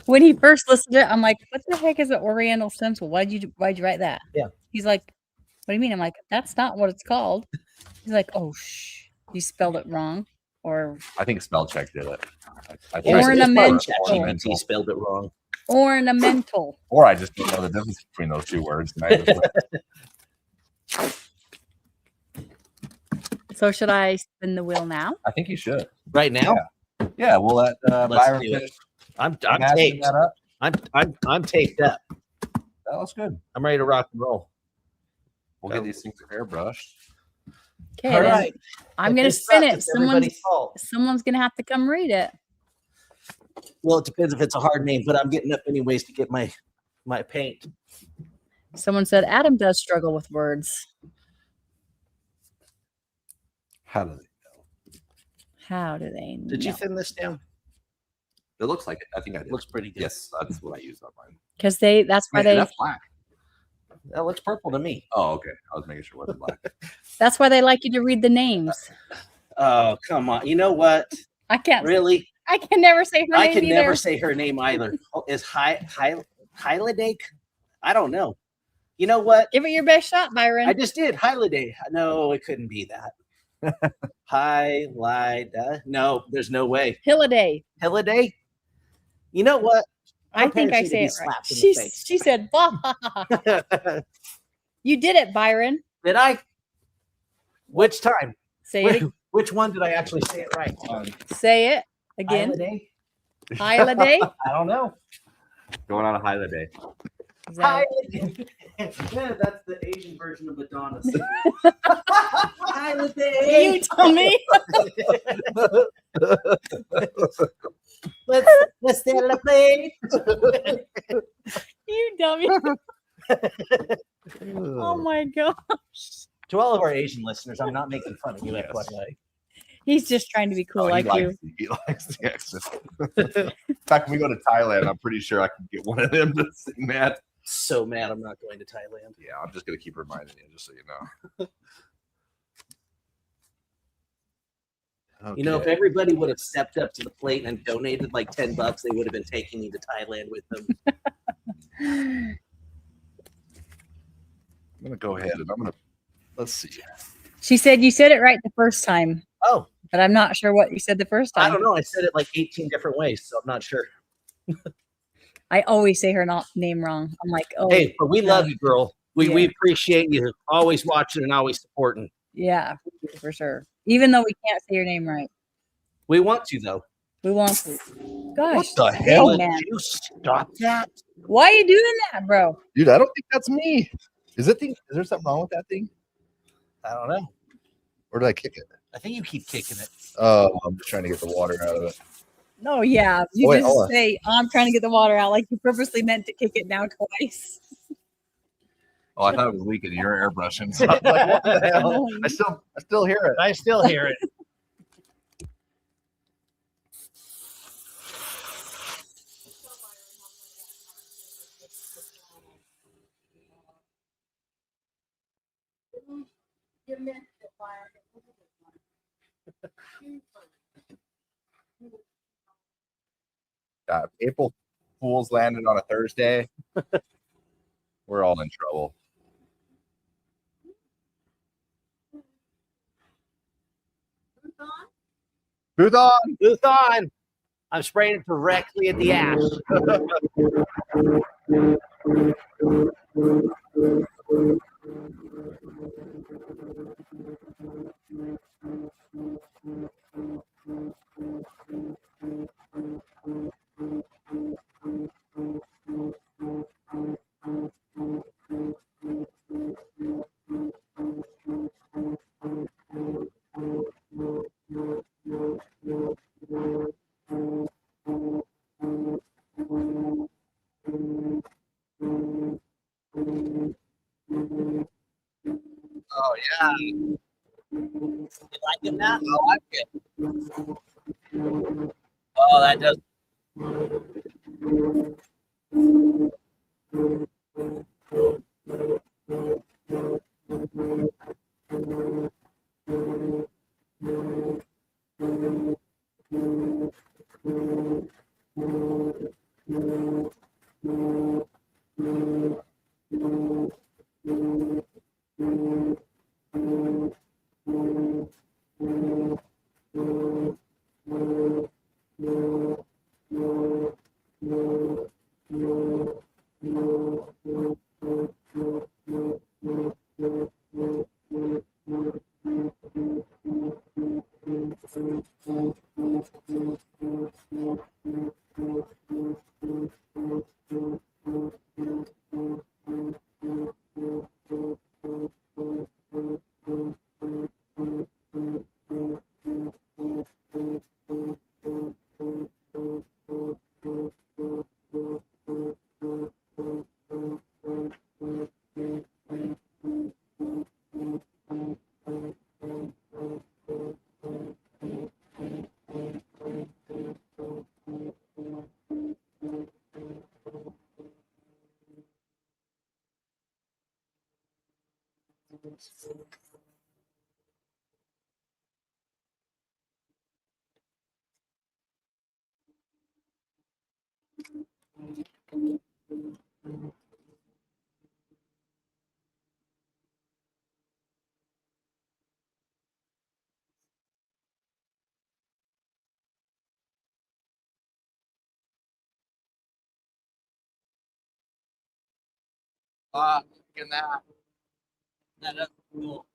When he first listed it, I'm like, what the heck is an oriental stencil? Why'd you write that? Yeah. He's like, what do you mean? I'm like, that's not what it's called. He's like, oh, shh, you spelled it wrong. Or I think spell check did it. I Ornamental. ChatGPT spelled it wrong. ornamental. Or I just don't know the difference between those two words. And I just went, So should I spin the wheel now? I think you should. Right now, Yeah, we'll let Byron do it. finish I'm masking taped. that up. I'm taped up. That looks good. I'm ready to rock and roll. We'll get these things airbrushed. Okay, All then right. I'm If gonna this spin sucks, it. it's everybody's fault. Someone's gonna have to come read it. Well, it depends if it's a hard name, but I'm getting up anyways to get my paint. Someone said Adam does struggle with words. How do they know? How do they know? Did you thin this down? It looks like it. I think I It did. looks pretty good. Yes, that's what I used on mine. Because that's why they That's black. That looks purple to me. Oh, okay. I was making sure it wasn't black. that's why they like you to read the names. Oh, come on. You know what? I can't Really? I can never say her I name can either. never say her name either. Oh, is Hyliday? I don't know. You know what? Give it your best shot, Byron. I just did Hyliday. No, it couldn't be that. Hyliday? No, there's no way. Hilliday. Hyliday? You know what? I Our think I parents say need it to be right. slapped in the face. She said, bah. You did it, Byron. Did I? Which time? Say it. Which one did I actually say it right? Say it again. Hyliday? Holiday. I don't know. Going on a holiday. Is that- Hyliday. Yeah, that's the Asian version of Madonna. Hyliday. You told me. Let's celebrate. You dummy. Oh my gosh. To all of our Asian listeners, I'm not making fun of you, FYI. He's just trying to be cool like you. He likes the accent. In fact, when we go to Thailand, I'm pretty sure I can get one of them to sing that. So mad I'm not going to Thailand. Yeah, I'm just gonna keep reminding you, just so you know. You know, if Okay. everybody would have stepped up to the plate and donated like $10, they would have been taking me to Thailand with them. I'm gonna go ahead and let's see. She said you said it right the first time, Oh, but I'm not sure what you said the first I time. don't know. I said it like 18 different ways, so I'm not sure. I always say her name wrong. I'm like, oh, Hey, but we no. love you, girl. We Yeah. appreciate you always watching and always supporting. Yeah, for sure. Even though we can't say your name right, We want to, though. we want to. Gosh, What the dang, hell? man. Did you stop that? Why are you doing that, bro? Dude, I don't think that's me. Is there something wrong with that thing? I don't know. Or did I kick it? I think you keep kicking it. Oh, I'm just trying to get the water out of it. No, yeah. You Oh, wait, just hold on. say, I'm trying to get the water out. Like you purposely meant to kick it down twice. Oh, I thought it was leaking. You're airbrushing. So I was like, what the hell? I still hear it. I still hear it. April Fools landed on a Thursday. We're all in trouble. Booth on. Booth on. I'm spraying it directly at the ash. Oh yeah. You like it now? I like it. Oh, that does. Look at that. That's cool.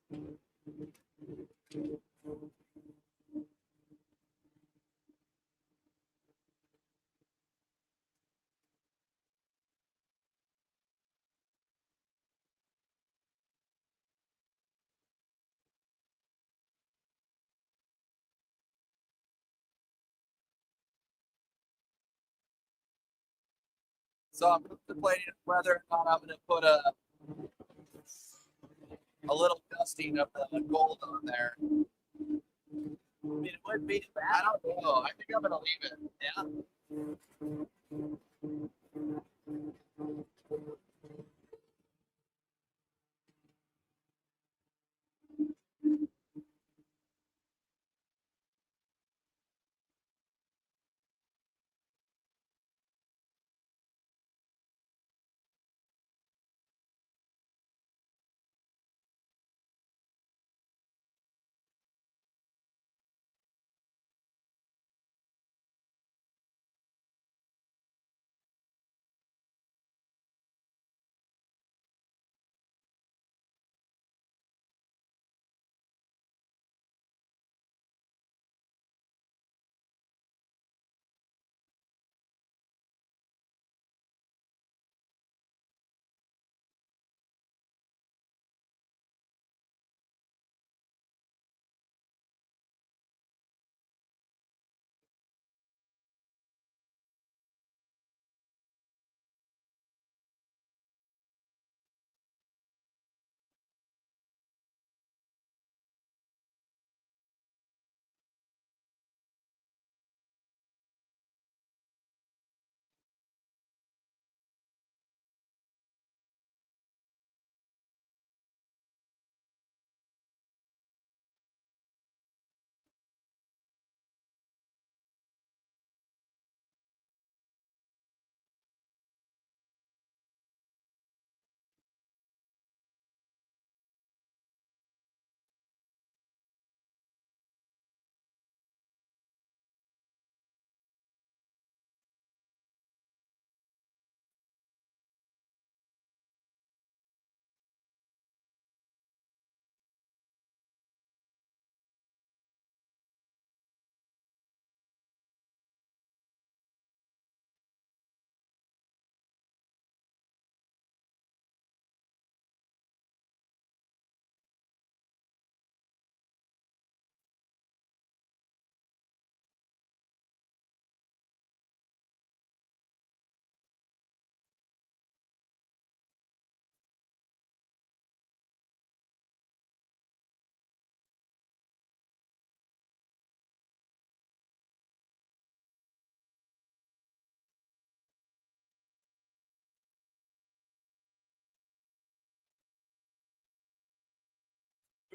So I'm contemplating whether or not I'm going to put a little dusting of the gold on there. I mean, it wouldn't be bad. I don't know. I think I'm going to leave it. Yeah.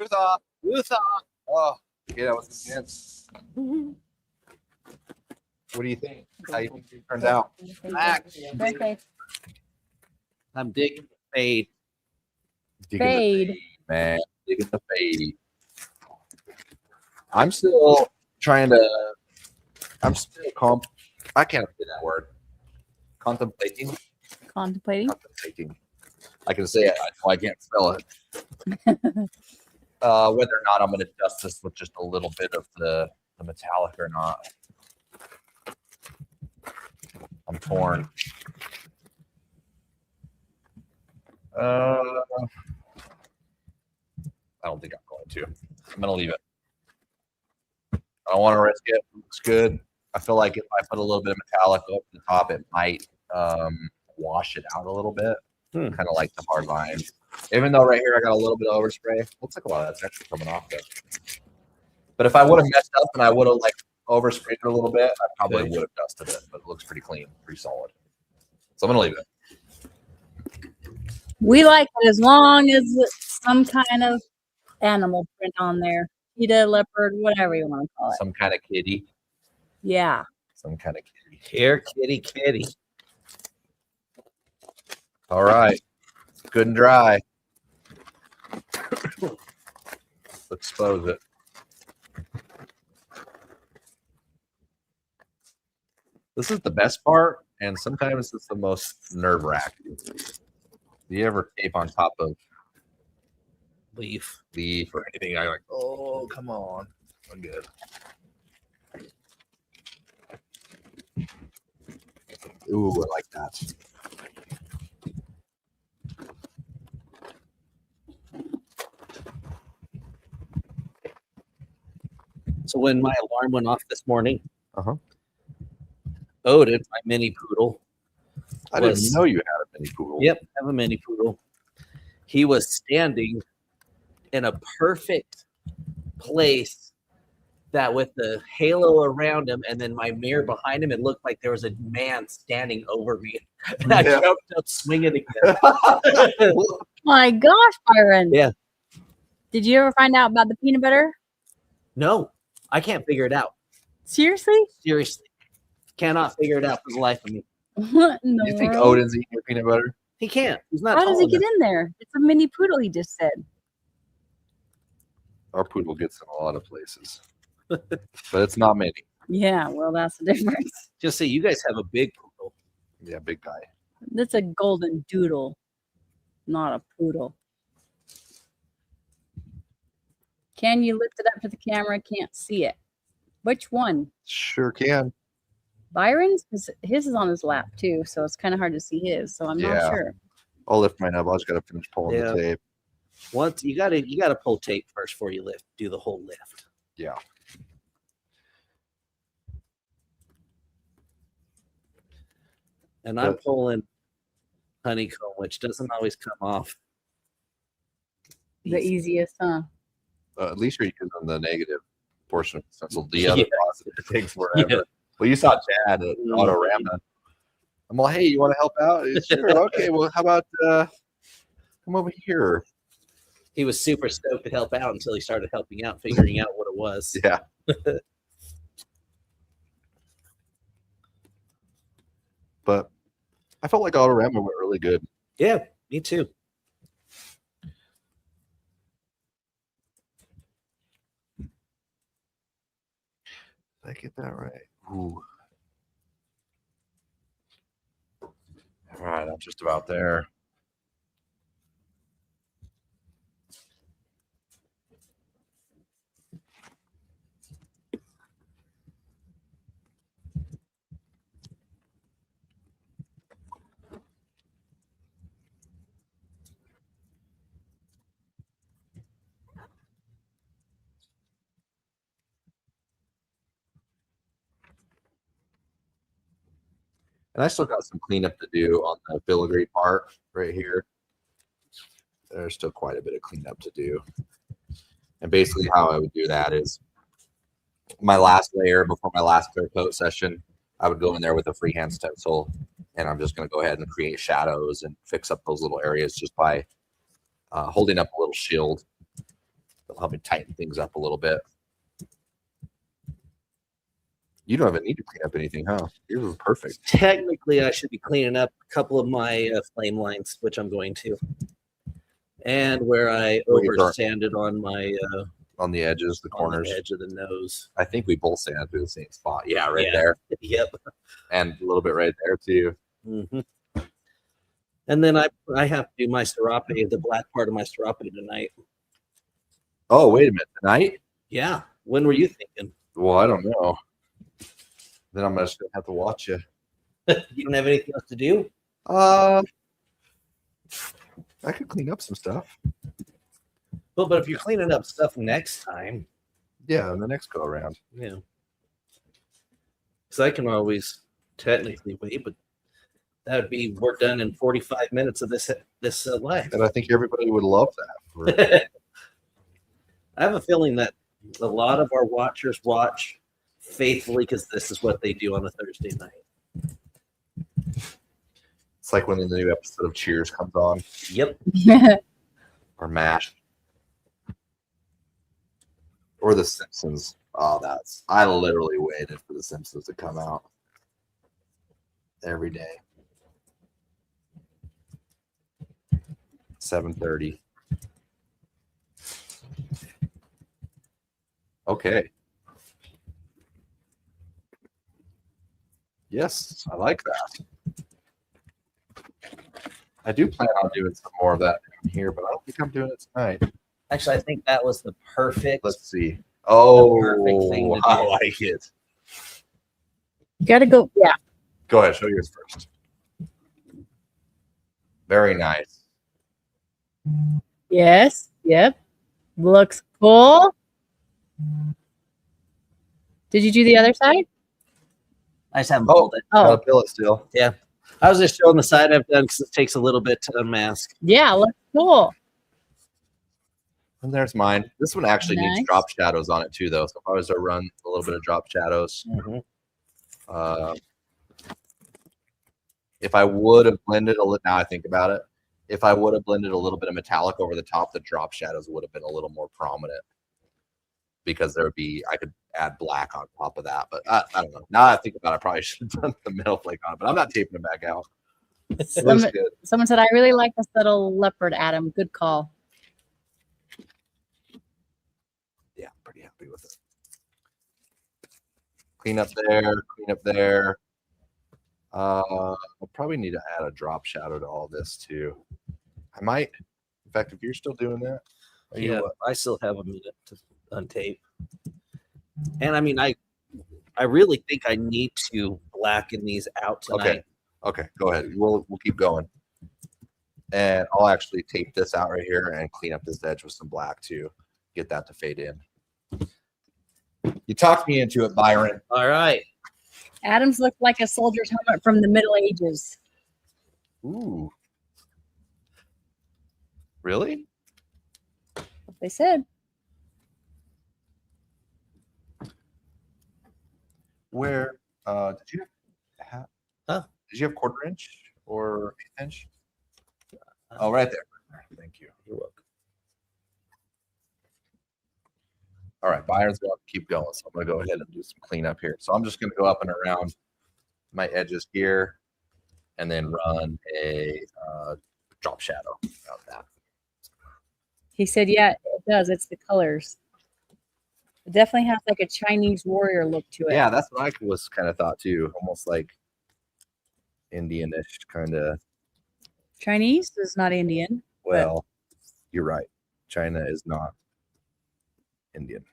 Utah. Oh, yeah, that was intense. What do you think? How do you think it turned out? Max. Okay. I'm digging the fade. Digging the Fade. man. Digging the fade. I'm still trying to. I'm still I can't say that word. Contemplating. Contemplating. I can say it. I can't spell it. Whether or not I'm going to dust this with just a little bit of the metallic or not. I'm torn. I don't think I'm going to. I'm going to leave it. I don't want to risk it. It looks good. I feel like if I put a little bit of metallic over the top, it might wash it out a little bit. Kind of like the hard lines. Even though right here I got a little bit of overspray. Looks like a lot of that's actually coming off there. But if I would have messed up and I would have like oversprayed it a little bit, I probably would have dusted it. But it looks pretty clean, pretty solid. So I'm gonna leave it. We like it as long as it's some kind of animal print on there. Cheetah, leopard, whatever you want to call it. Some kind of kitty. Yeah. Some kind of kitty. Here, kitty. All right. Good and dry. Expose it. This is the best part, and sometimes it's the most nerve-wracking. Do you ever tape on top of Leaf. or anything? I'm like, oh, come on. I'm good. Ooh, I like that. So when my alarm went off this morning, Uh-huh. Ogden, my mini poodle. I didn't know you had a mini poodle. Yep, I have a mini poodle. He was standing in a perfect place that with the halo around him and then my mirror behind him, it looked like there was a man standing over me. And I jumped up swinging again. My gosh, Byron. Yeah. Did you ever find out about the peanut butter? No, I can't figure it out. Seriously? Seriously. Cannot figure it out for the life of me. What in the You think world? Odin's eating your peanut butter? He can't. He's not How does tall it get enough. in there? It's a mini poodle, he just said. Our poodle gets in a lot of places. But it's not many. Yeah, well, that's the difference. Just say you guys have a big poodle. Yeah, big guy. That's a golden doodle, not a poodle. Can you lift it up to the camera? Can't see it. Which one? Sure can. Byron's? 'Cause his is on his lap too, so it's kind of hard to see his. So I'm Yeah. not sure. I'll lift mine up. I just got to finish pulling Yeah. the tape. Once you gotta pull tape first before you lift. Do the whole lift. Yeah. And I'm But- pulling honeycomb, which doesn't always come off. The easy. easiest, huh? At least you're using the negative portion of the stencil. The other Yeah. positive takes forever. Yeah. Well, you saw Chad at Mhm. Autorama. I'm all, hey, you want to help out? Sure. Okay. Well, how about come over here? He was super stoked to help out until he started helping out, figuring out what it was. Yeah. But I felt like Autorama went really good. Yeah, me too. Did I get that right? Ooh. All right, I'm just about there. And I still got some cleanup to do on the filigree part right here. There's still quite a bit of cleanup to do. And basically how I would do that is my last layer before my last clear coat session, I would go in there with a freehand stencil and I'm just going to go ahead and create shadows and fix up those little areas just by holding up a little shield. It'll help me tighten things up a little bit. You don't even need to clean up anything, huh? Yours is perfect. Technically, I should be cleaning up a couple of my flame lines, which I'm going to. And where I over sanded on my on the edges, the corners, the edge of the nose. I think we both sanded through the same spot. Yeah, right there. Yep. And a little bit right there too. Mm-hmm. And then I have to do my serape, the black part of my serape tonight. Oh, wait a minute. Tonight? Yeah. When were you thinking? Well, I don't know. Then I'm just gonna have to watch you. You don't have anything else to do? I could clean up some stuff. Well, but if you're cleaning up stuff next time. Yeah, in the next go around. Yeah. Because I can always technically wait, but that would be we're done in 45 minutes of this live. And I think everybody would love that. I have a feeling that a lot of our watchers watch faithfully because this is what they do on a Thursday night. It's like when the new episode of Cheers comes on. Yep. Or MASH. Or The Simpsons. Oh, I literally waited for The Simpsons to come out every day. 7:30. Okay. Yes, I like that. I do plan on doing some more of that down here, but I don't think I'm doing it tonight. Actually, I think that was the perfect. Let's see. Oh, perfect thing to do. I like it. You gotta go. Yeah. Go ahead, show yours first. Very nice. Yes. Yep. Looks cool. Did you do the other side? I just haven't pulled it. Oh, Gotta fill it still. Yeah. I was just showing the side I've done because it takes a little bit to unmask. yeah. Looks cool. And there's mine. This one actually Nice. needs drop shadows on it too, though. So if I was to run a little bit of drop shadows, if I would have blended a little, now I think about it, if I would have blended a little bit of metallic over the top, the drop shadows would have been a little more prominent because there would be, I could add black on top of that. But I don't know. Now I think about it, I probably should have done the metal flake on it, but I'm not taping it back out. It looks good. Someone said, I really like this little leopard, Adam. Good call. Yeah, I'm pretty happy with it. Clean up there, clean up there. I'll probably need to add a drop shadow to all this too. I might, in fact, if you're still doing that, Yeah, I still have a minute to untape. And I mean, I really think I need to blacken these out tonight. Okay, go ahead. We'll keep going. And I'll actually tape this out right here and clean up this edge with some black too. Get that to fade in. You talked me into it, Byron. All right. Adams looked like a soldier's helmet from the Middle Ages. Ooh. Really? What they said. Where did you have did you have 1/4 inch or 1/8 inch? Oh, right there. Thank you. You're welcome. All right, Byron's going to keep going, so I'm going to go ahead and do some cleanup here. So I'm just going to go up and around my edges here, and then run a drop shadow out of that. He said, yeah, it does. It's the colors. It definitely has like a Chinese warrior look to it. Yeah, that's what I was kind of thought too, almost like Indian-ish kind of. Chinese is not Indian. Well, you're right. China is not Indian.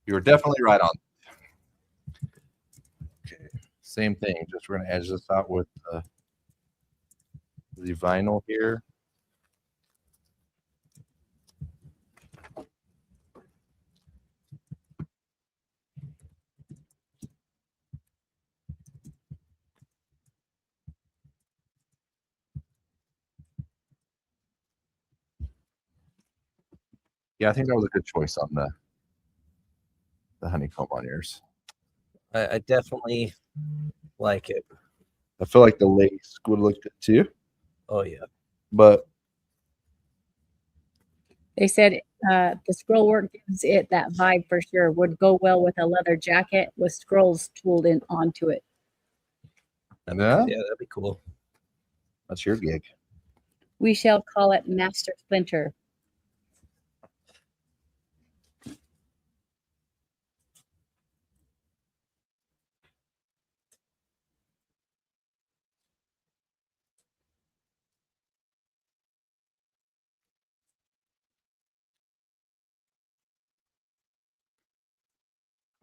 You were definitely right on. Okay, same thing. Just we're going to edge this out with the vinyl here. Yeah, I think that was a good choice on the honeycomb on yours. I definitely Like it. I feel like the lace would look good too, Oh yeah. but They said the scroll work gives it that vibe for sure. Would go well with a leather jacket with scrolls tooled in onto it. and Yeah, that'd be cool. that's your gig. We shall call it Master Splinter.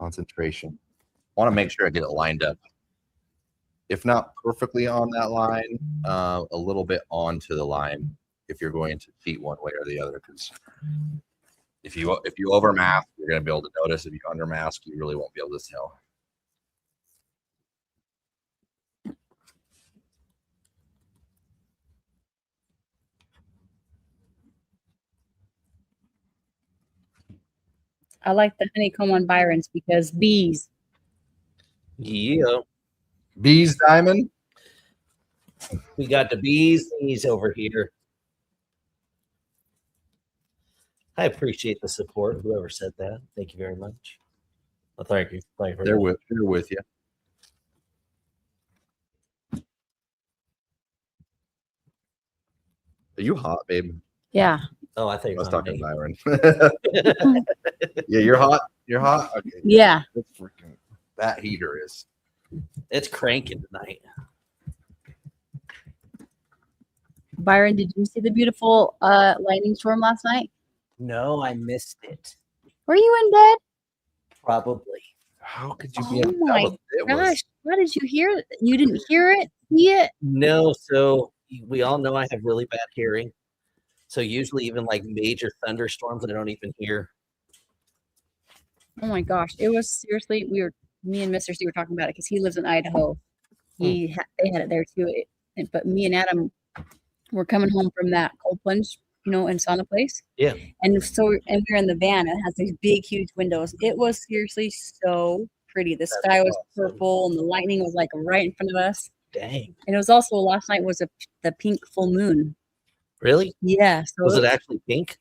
Concentration. Want to make sure I get it lined up. If not perfectly on that line, a little bit onto the line if you're going to cheat one way or the other. Because if you over mask, you're going to be able to notice. If you under mask, you really won't be able to tell. I like the honeycomb on Byron's because bees. Yeah. Bees diamond. We got the bees over here. I appreciate the support. Whoever said that, thank you very much. Well, thank you. Thank you. They're with you. Are you hot, babe? Yeah. Oh, I think I was it's talking Byron. Byron. Yeah, you're hot. You're hot. Okay. Yeah. That's freaking. That heater is. It's cranking tonight. Byron, did you see the beautiful lightning storm last night? No, I missed it. Were you in bed? Probably. How could you be? Oh my It gosh. How did you hear it? You didn't hear it? See it? No, so we all know I have really bad hearing. So usually even like major thunderstorms, I don't even hear. Oh my gosh. It was seriously, me and Mr. C were talking about it because he lives in Idaho. They had it there too. But me and Adam were coming home from that cold plunge, and sauna place. Yeah. And we were in the van. It has these big, huge windows. It was seriously so pretty. The sky was purple and the lightning was like right in front of us. Dang. And it was also last night was the pink full moon. Really? Yeah. So Was it actually pink?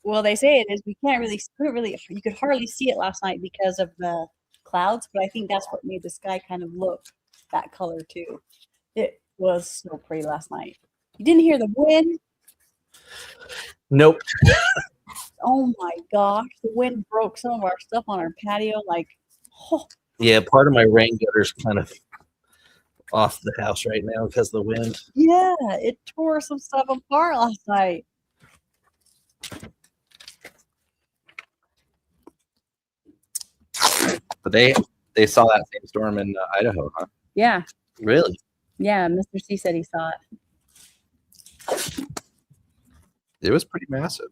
well, they say it is. We couldn't really, you could hardly see it last night because of the clouds, but I think that's what made the sky kind of look that color too. It was so pretty last night. You didn't hear the wind? Nope. Oh my gosh. The wind broke some of our stuff on our patio. Like, oh. Yeah, part of my rain gutter's kind of off the house right now because of the wind. Yeah, it tore some stuff apart last night. But they saw that same storm in Idaho, huh? Yeah. Really? Yeah, Mr. C said he saw it. It was pretty massive.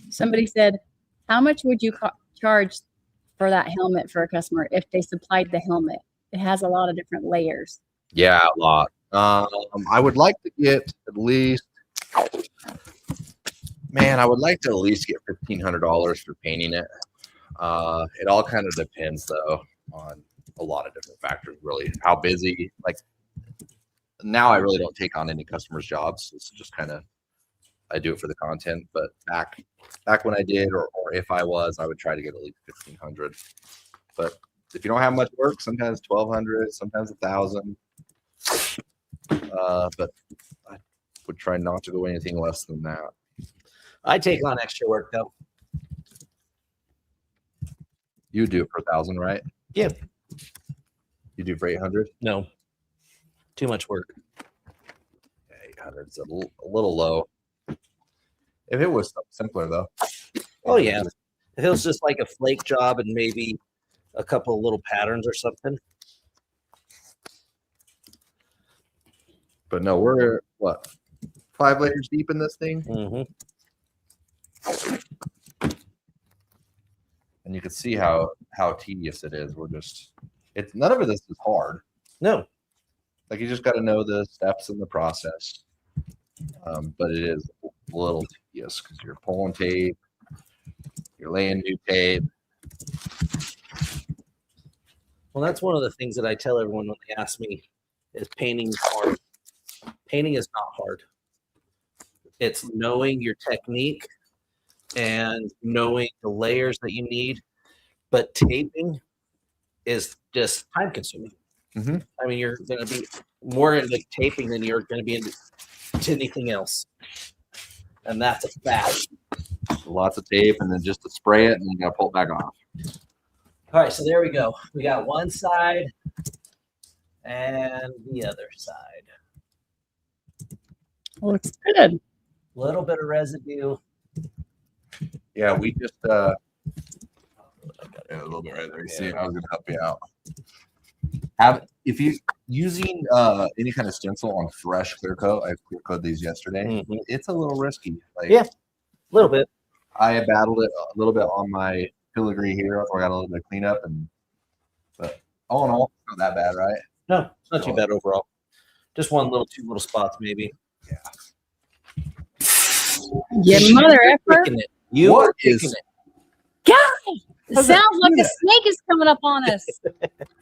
Somebody said, how much would you charge for that helmet for a customer if they supplied the helmet? It has a lot of different layers. Yeah, a lot. I would like to get at least, I would like to at least get $1,500 for painting it. It all kind of depends though on a lot of different factors, really. How busy, like now I really don't take on any customers' jobs. It's just kind of, I do it for the content, but back when I did, or if I would try to get at least 1,500. But if you don't have much work, sometimes 1,200, sometimes 1,000. But I would try not to go anything less than that. I take on extra work though. You do it for 1,000, right? Yeah. You do for 800? No. Too much work. 800 is a little low. If it was simpler though. Oh yeah. If it was just like a flake job and maybe a couple of little patterns or something. But no, we're what, 5 layers deep in this thing? Mm-hmm. And you can see how tedious it is. None of this is hard. No. Like you just got to know the steps in the process. But it is a little tedious because you're pulling tape, you're laying new tape. Well, that's one of the things that I tell everyone when they ask me, is painting hard? Painting is not hard. It's knowing your technique and knowing the layers that you need. But taping is just time consuming. Mhm. I mean, you're going to be more into taping than you're going to be into anything else. And that's a fact. Lots of tape, and then just to spray it, and you got to pull it back off. All right, so there we go. We got one side and the other side. Looks good. A little bit of residue. Yeah, we just yeah, a little bit right there. You see, I was gonna help you out. If you using any kind of stencil on fresh clear coat, I clear coated these yesterday. It's a little risky. Like, Yeah, a little bit. I battled it a little bit on my filigree here, so I got a little bit of cleanup, but all in all, it's not that bad, right? No, it's not too bad overall. Just two little spots maybe. Yeah. You mother effer. You What are is- kicking it. God, it sounds like a snake is coming up on us.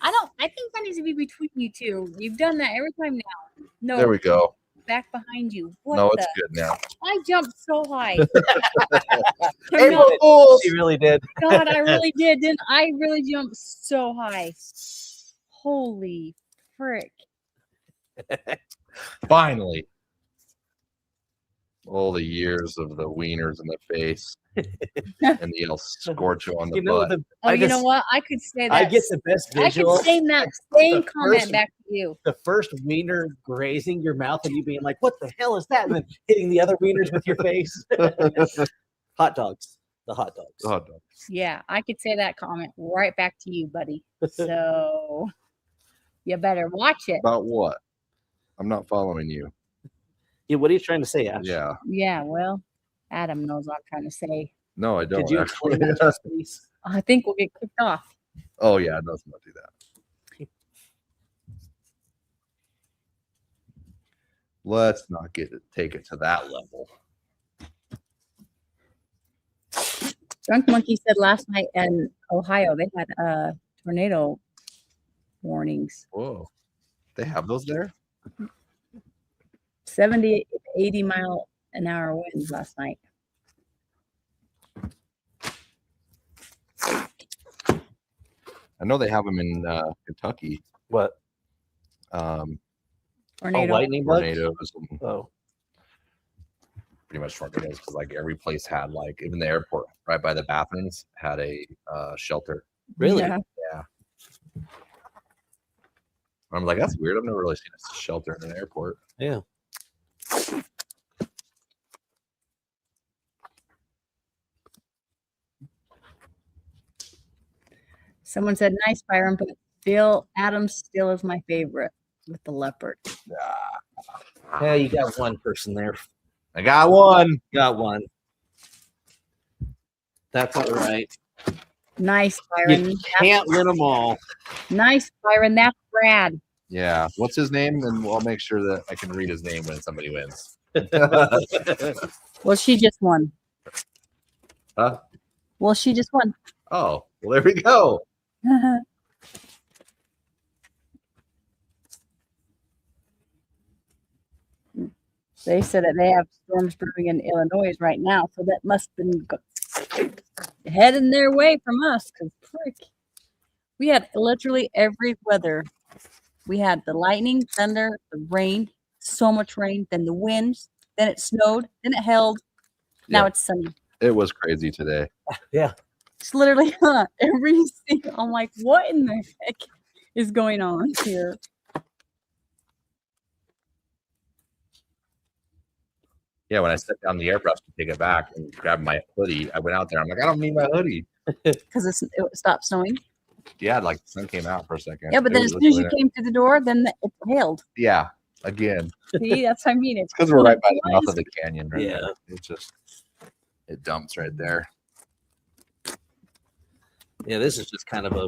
I think that needs to be between you two. You've done that every time now. No, There we go. back behind you. What No, the? it's good now. I jumped so high. April Fools. She really did. God, I really did. Didn't I? Really jumped so high. Holy frick. Finally. All the years of the wieners in the face and the El Scorcho on the butt. Oh, you know what? I could say that. I get the best I visual. could say that same The comment first- back to you. The first wiener grazing your mouth and you being like, what the hell is that? And then hitting the other wieners with your face. Hot dogs. The hot dogs. The hot dog. Yeah, I could say that comment right back to you, buddy. So you better watch it. About what? I'm not following you. Yeah, what are you trying to say, Ash? Yeah. Yeah, well, Adam knows what I'm trying to say. No, I don't. Could you actually. explain that, please? I think we'll get kicked off. Oh yeah, it does not do that. Let's not take it to that level. Drunk Monkey said last night in Ohio they had tornado warnings. Whoa. They have those there? 70, 80 mile an hour winds last night. I know they have them in Kentucky. What? Tornado. Lightning bugs? Tornadoes and Oh. pretty much tornadoes, because like every place had, like, even the airport right by the bathrooms had a shelter. Really? Yeah. Yeah. I'm like, that's weird. I've never really seen a shelter in an airport. Yeah. Someone said nice, Byron, but Bill Adams still is my favorite with the leopard. Yeah, you got one person there. I got one. Got one. That's all right. Nice, Byron. You can't win them all. Nice, Byron. That's Brad. Yeah. What's his name? And I'll make sure that I can read his name when somebody wins. Well, she just won. Huh? Well, she just won. Oh, well, there we go. They said that they have storms brewing in Illinois right now, so that must have been heading their way from us. Because frick, we had literally every weather. We had the lightning, thunder, the rain, so much rain, then the winds, then it snowed, then it held. Now Yeah. it's sunny. It was crazy today. Yeah. It's literally every single. I'm like, what in the heck is going on here? Yeah, when I set down the airbrush to take it back and grab my hoodie, I went out there. I'm like, I don't need my hoodie. Because it stopped snowing. Yeah, like the sun came out for a second. Yeah, but It then was as soon as you literally came to the door, then it hailed. there. Yeah, again. See, that's what I mean. It's Because we're right by the What mouth is of the canyon. Right Yeah. there. It just, it dumps right there. Yeah, this is just kind of a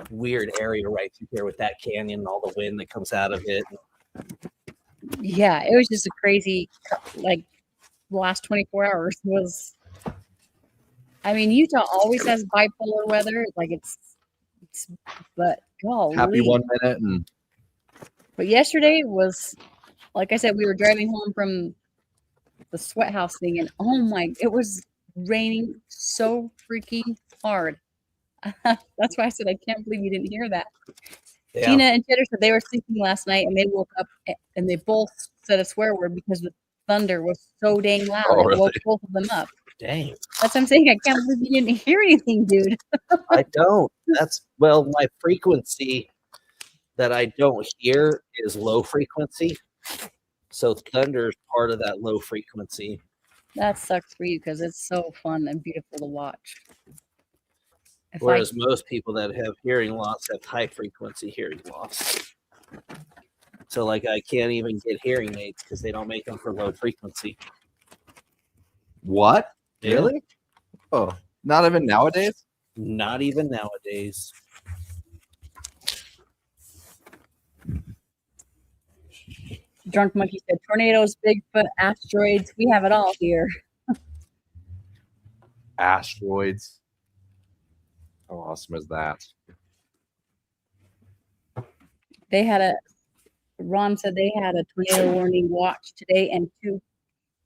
weird area right through here with that canyon and all the wind that comes out of it. Yeah, it was just a crazy, like, the last 24 hours was. I mean, Utah always has bipolar weather. Like, it's but golly. Happy 1 minute and But yesterday was, like I said, we were driving home from the sweat house thing, and oh my, it was raining so freaking hard. That's why I said I can't believe you didn't hear that. Yeah. Tina and Cheddar said they were sleeping last night, and they woke up and they both said a swear word because the thunder was so dang loud. Oh, It woke really? both of them up. Dang. That's what I'm saying. I can't believe you didn't hear anything, dude. I don't. That's well, my frequency that I don't hear is low frequency. So thunder is part of that low frequency. That sucks for you because it's so fun and beautiful to watch. If I- Whereas most people that have hearing loss have high frequency hearing loss. So like I can't even get hearing aids because they don't make them for low frequency. what? Yeah. Really? Oh, not even nowadays? Not even nowadays. Drunk Monkey said, tornadoes, Bigfoot, asteroids, we have it all here. Asteroids. How awesome is that? They had Ron said they had a tornado warning watch today, and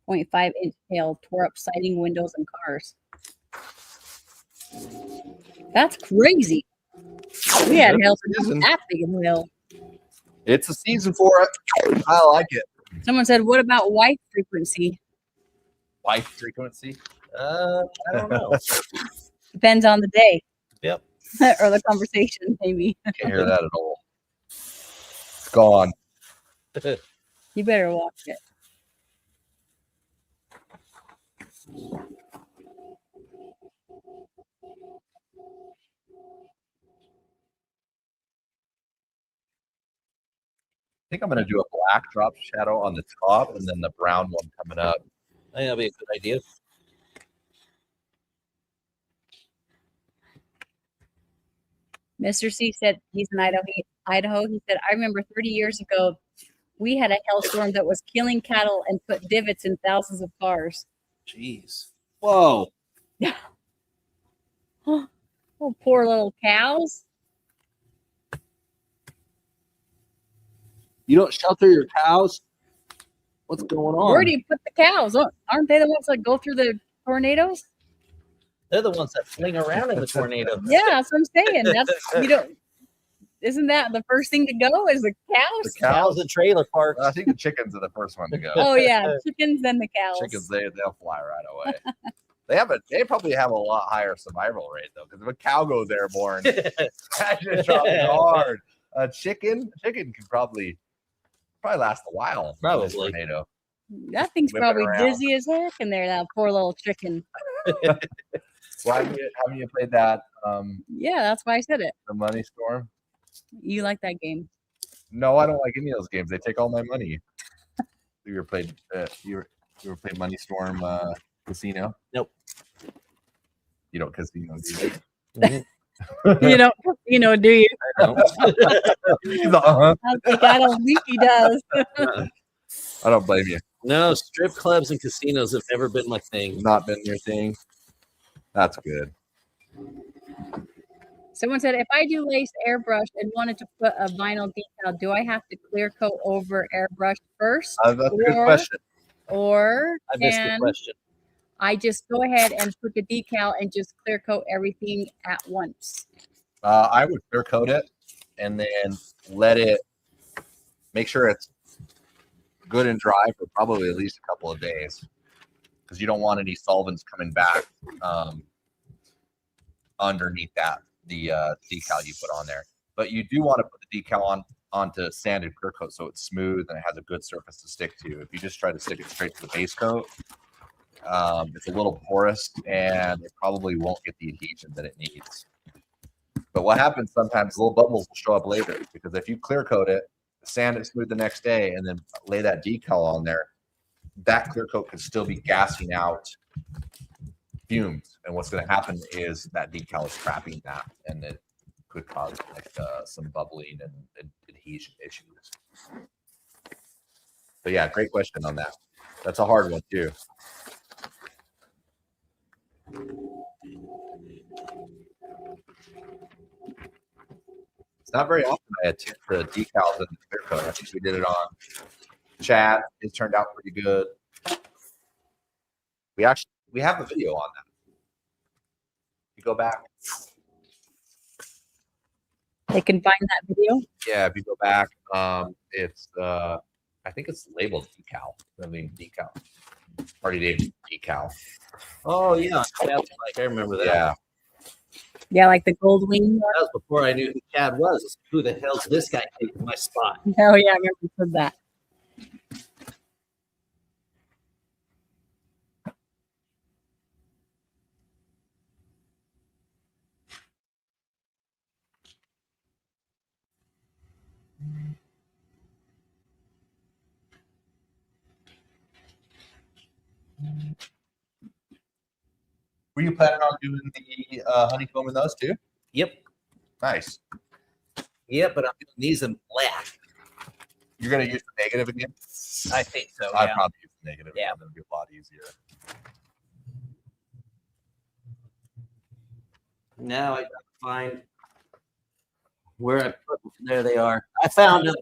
2.5-inch hail tore up siding, windows, and cars. That's crazy. We had hail for Season. that big of a hail. It's a season for it. I like it. Someone said, what about white frequency? Life frequency. I don't know. Depends on the day. Yep. Or the conversation, maybe. Can't hear that at all. It's gone. You better watch it. I think I'm going to do a black drop shadow on the top and then the brown one coming up. I think that'd be a good idea. Mr. C said he's in Idaho. He said, I remember 30 years ago, we had a hailstorm that was killing cattle and put divots in thousands of cars. Jeez. Whoa. Oh, poor little cows. You don't shelter your cows? What's going on? Where do you put the cows? Aren't they the ones that go through the tornadoes? They're the ones that fling around in the tornado. Yeah, that's what I'm saying. Isn't that the first thing to go is the cows? The Cows and trailer parks. I think the chickens are the first one to go. Oh yeah, chickens and the cows. Chickens, they'll fly right away. They probably have a lot higher survival rate though, because if a cow goes airborne, that just drops hard. A chicken can probably last a while. in this Probably. tornado. That thing's Whipping probably around. dizzy as heck in there. That poor little chicken. Well, haven't you played that? Yeah, that's why I said it. The Money Storm. You like that game? No, I don't like any of those games. They take all my money. You ever played? You ever played Money Storm Casino? Nope. You don't casino, do you? Do you? He's like, uh-huh. I was like, I don't think he does. I don't blame you. No, strip clubs and casinos have never been my thing. Not been your thing. That's good. Someone said, if I do lace airbrush and wanted to put a vinyl decal, do I have to clear coat over airbrush first? That's a good question. Or I missed the can question. I just go ahead and put the decal and just clear coat everything at once? I would clear coat it and then let it make sure it's good and dry for probably at least a couple of days, because you don't want any solvents coming back underneath the decal you put on there. But you do want to put the decal onto sanded clear coat so it's smooth and it has a good surface to stick to. If you just try to stick it straight to the base coat, it's a little porous and it probably won't get the adhesion that it needs. But what happens sometimes, little bubbles will show up later, because if you clear coat it, sand it smooth the next day, and then lay that decal on there, that clear coat could still be gassing out fumes. And what's going to happen is that decal is trapping that, and it could cause some bubbling and adhesion issues. But yeah, great question on that. That's a hard one too. It's not very often I attempt the decals in the clear coat. I think we did it on chat. It turned out pretty good. We have a video on that. You go back. They can find that video. Yeah, if you go back, it's I think it's labeled decal. I mean decal. Party Dave's decal. Oh yeah, I remember that. Yeah. Yeah, like the gold wing one. That was before I knew who Chad was. Who the hell's this guy taking my spot? Oh yeah, I remember you said that. Were you planning on doing the honeycomb in those too? Yep. Nice. Yep, but I'm doing these in black. You're gonna use the negative again? I think so. I'd Yeah. probably use the negative. Yeah. That'd be a lot easier. Now I gotta find where I put them. There they are. I found them.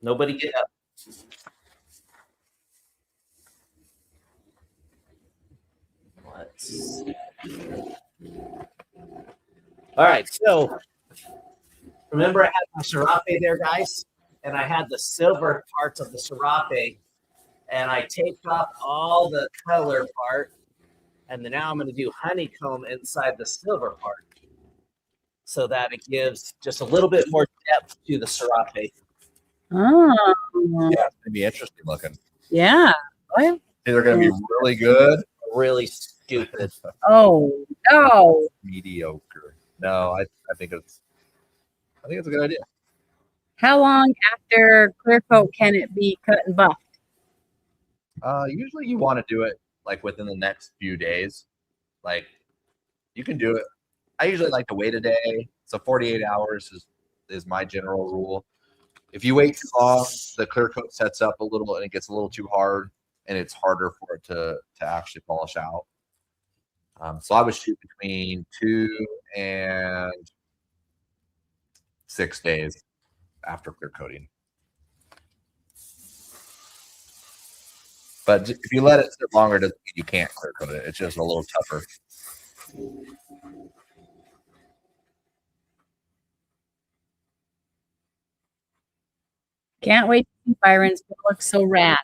Nobody get up. Let's see. All right, so remember I had my serape there, guys, and I had the silver parts of the serape, and I taped off all the color part, and then now I'm going to do honeycomb inside the silver part, so that it gives just a little bit more depth to the serape. Oh, Yeah, it's gonna be interesting looking. yeah. Well, Either gonna be really good, Really stupid. oh no. mediocre. No, I think it's a good idea. How long after clear coat can it be cut and buffed? Usually you want to do it like within the next few days. Like you can do it. I usually like to wait a day. So 48 hours is my general rule. If you wait too long, the clear coat sets up a little and it gets a little too hard and it's harder for it to actually polish out. So I would shoot between 2 and 6 days after clear coating. But if you let it sit longer, it doesn't mean you can't clear coat it. It's just a little tougher. Can't wait to see Byron's. It looks so rad.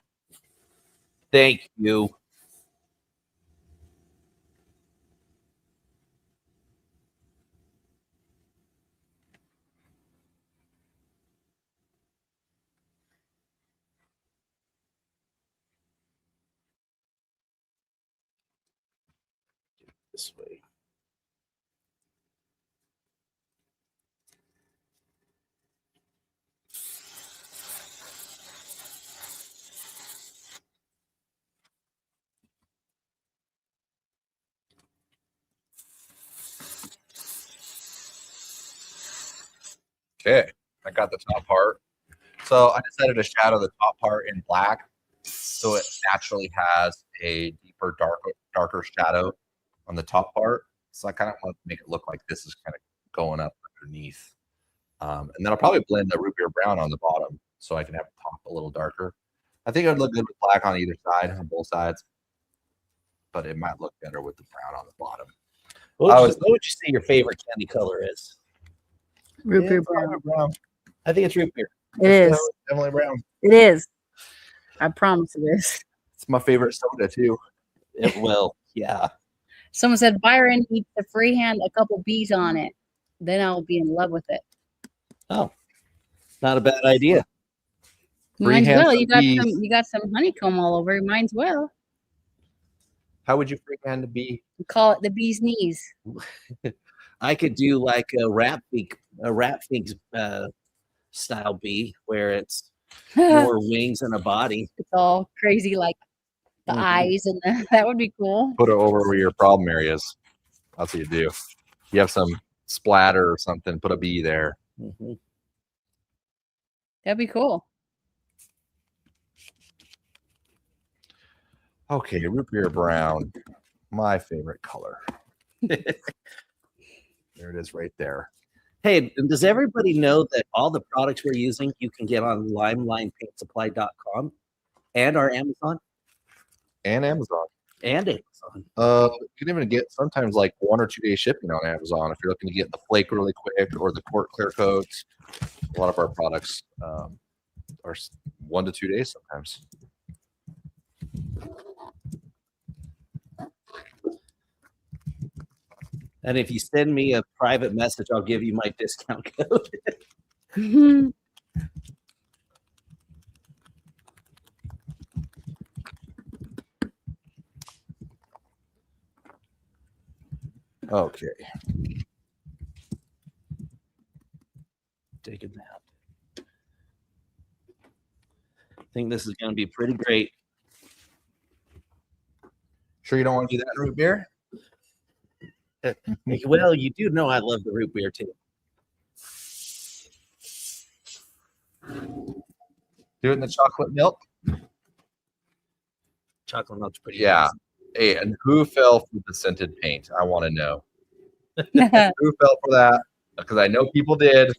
Thank you. This way. Okay, I got the top part. So I decided to shadow the top part in black so it naturally has a deeper, darker shadow on the top part. So I kind of want to make it look like this is kind of going up underneath. And then I'll probably blend the root beer brown on the bottom so I can have the top a little darker. I think it would look good with black on either side, on both sides. But it might look better with the brown on the bottom. What would you say your favorite candy color is? Root beer it's probably brown. I think it's root beer. It is. Definitely brown. It is. I promise it is. It's my favorite soda too. It will. Yeah. Someone said Byron needs to freehand a couple bees on it. Then I'll be in love with it. Oh, not a bad idea. Mine's Freehand well. some bees. You got some honeycomb all over. Mine's well. How would you freehand the bee? We call it the bee's knees. I could do like a rat beak style bee where it's more wings and a body. It's all crazy, like the eyes and that would be cool. Put it over where your problem areas. That's what you do. You have some splatter or something, put a bee there. That'd be cool. Okay, root beer brown, my favorite color. There it is right there. Hey, and does everybody know that all the products we're using you can get on LimeLinePaintSupply.com and our Amazon And Amazon. and Amazon? You can even get sometimes like 1 or 2 day shipping on Amazon if you're looking to get the flake really quick or the court clear coats. A lot of our products are 1 to 2 days sometimes. And if you send me a private message, I'll give you my discount code. Okay. Taking that. I think this is going to be pretty great. Sure you don't want to do that root beer? Well, you do know I love the root beer too. Do it in the chocolate milk? Chocolate milk's pretty Yeah. nice. Hey, and who fell for the scented paint? I want to know. Who fell for that? Because I know people did.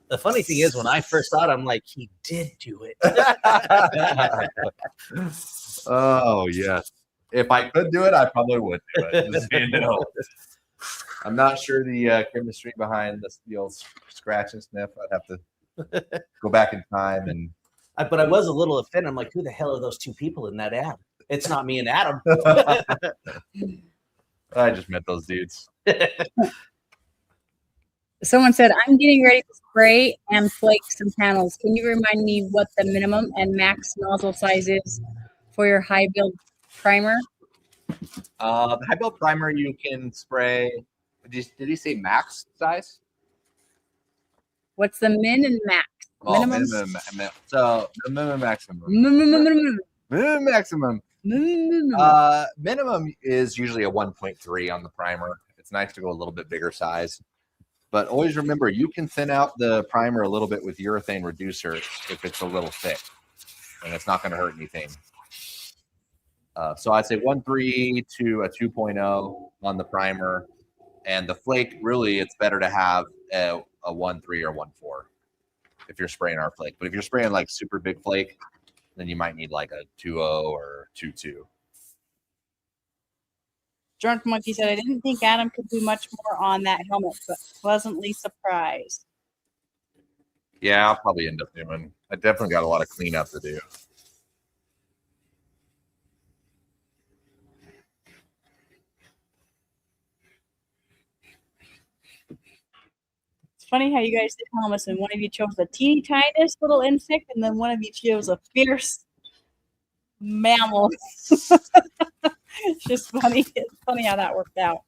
The funny thing is, when I first saw it, I'm like, he did do it. Oh, yes. If I could do it, I probably would do it. Just so you know. I'm not sure the chemistry behind the old scratch and sniff. I'd have to go back in time and. But I was a little offended. I'm like, who the hell are those two people in that ad? It's not me and Adam. I just met those dudes. Someone said, I'm getting ready to spray and flake some panels. Can you remind me what the minimum and max nozzle size is for your high build primer? The high build primer you can spray. Did he say max size? What's the min and max? Oh, Minimum? So minimum, maximum. Minimum. Minimum, maximum. Minimum is usually a 1.3 on the primer. It's nice to go a little bit bigger size. But always remember, you can thin out the primer a little bit with urethane reducer if it's a little thick, and it's not going to hurt anything. So I'd say 1.3 to a 2.0 on the primer, and the flake, really, it's better to have a 1.3 or 1.4 if you're spraying our flake. But if you're spraying like super big flake, then you might need like a 2.0 or 2.2. Drunk Monkey said, I didn't think Adam could do much more on that helmet, but pleasantly surprised. Yeah, I'll probably end up doing. I definitely got a lot of cleanup to do. It's funny how you guys did helmets and one of you chose the teeny tiniest little insect and then one of you chose a fierce mammal. It's just funny. It's funny how that worked out.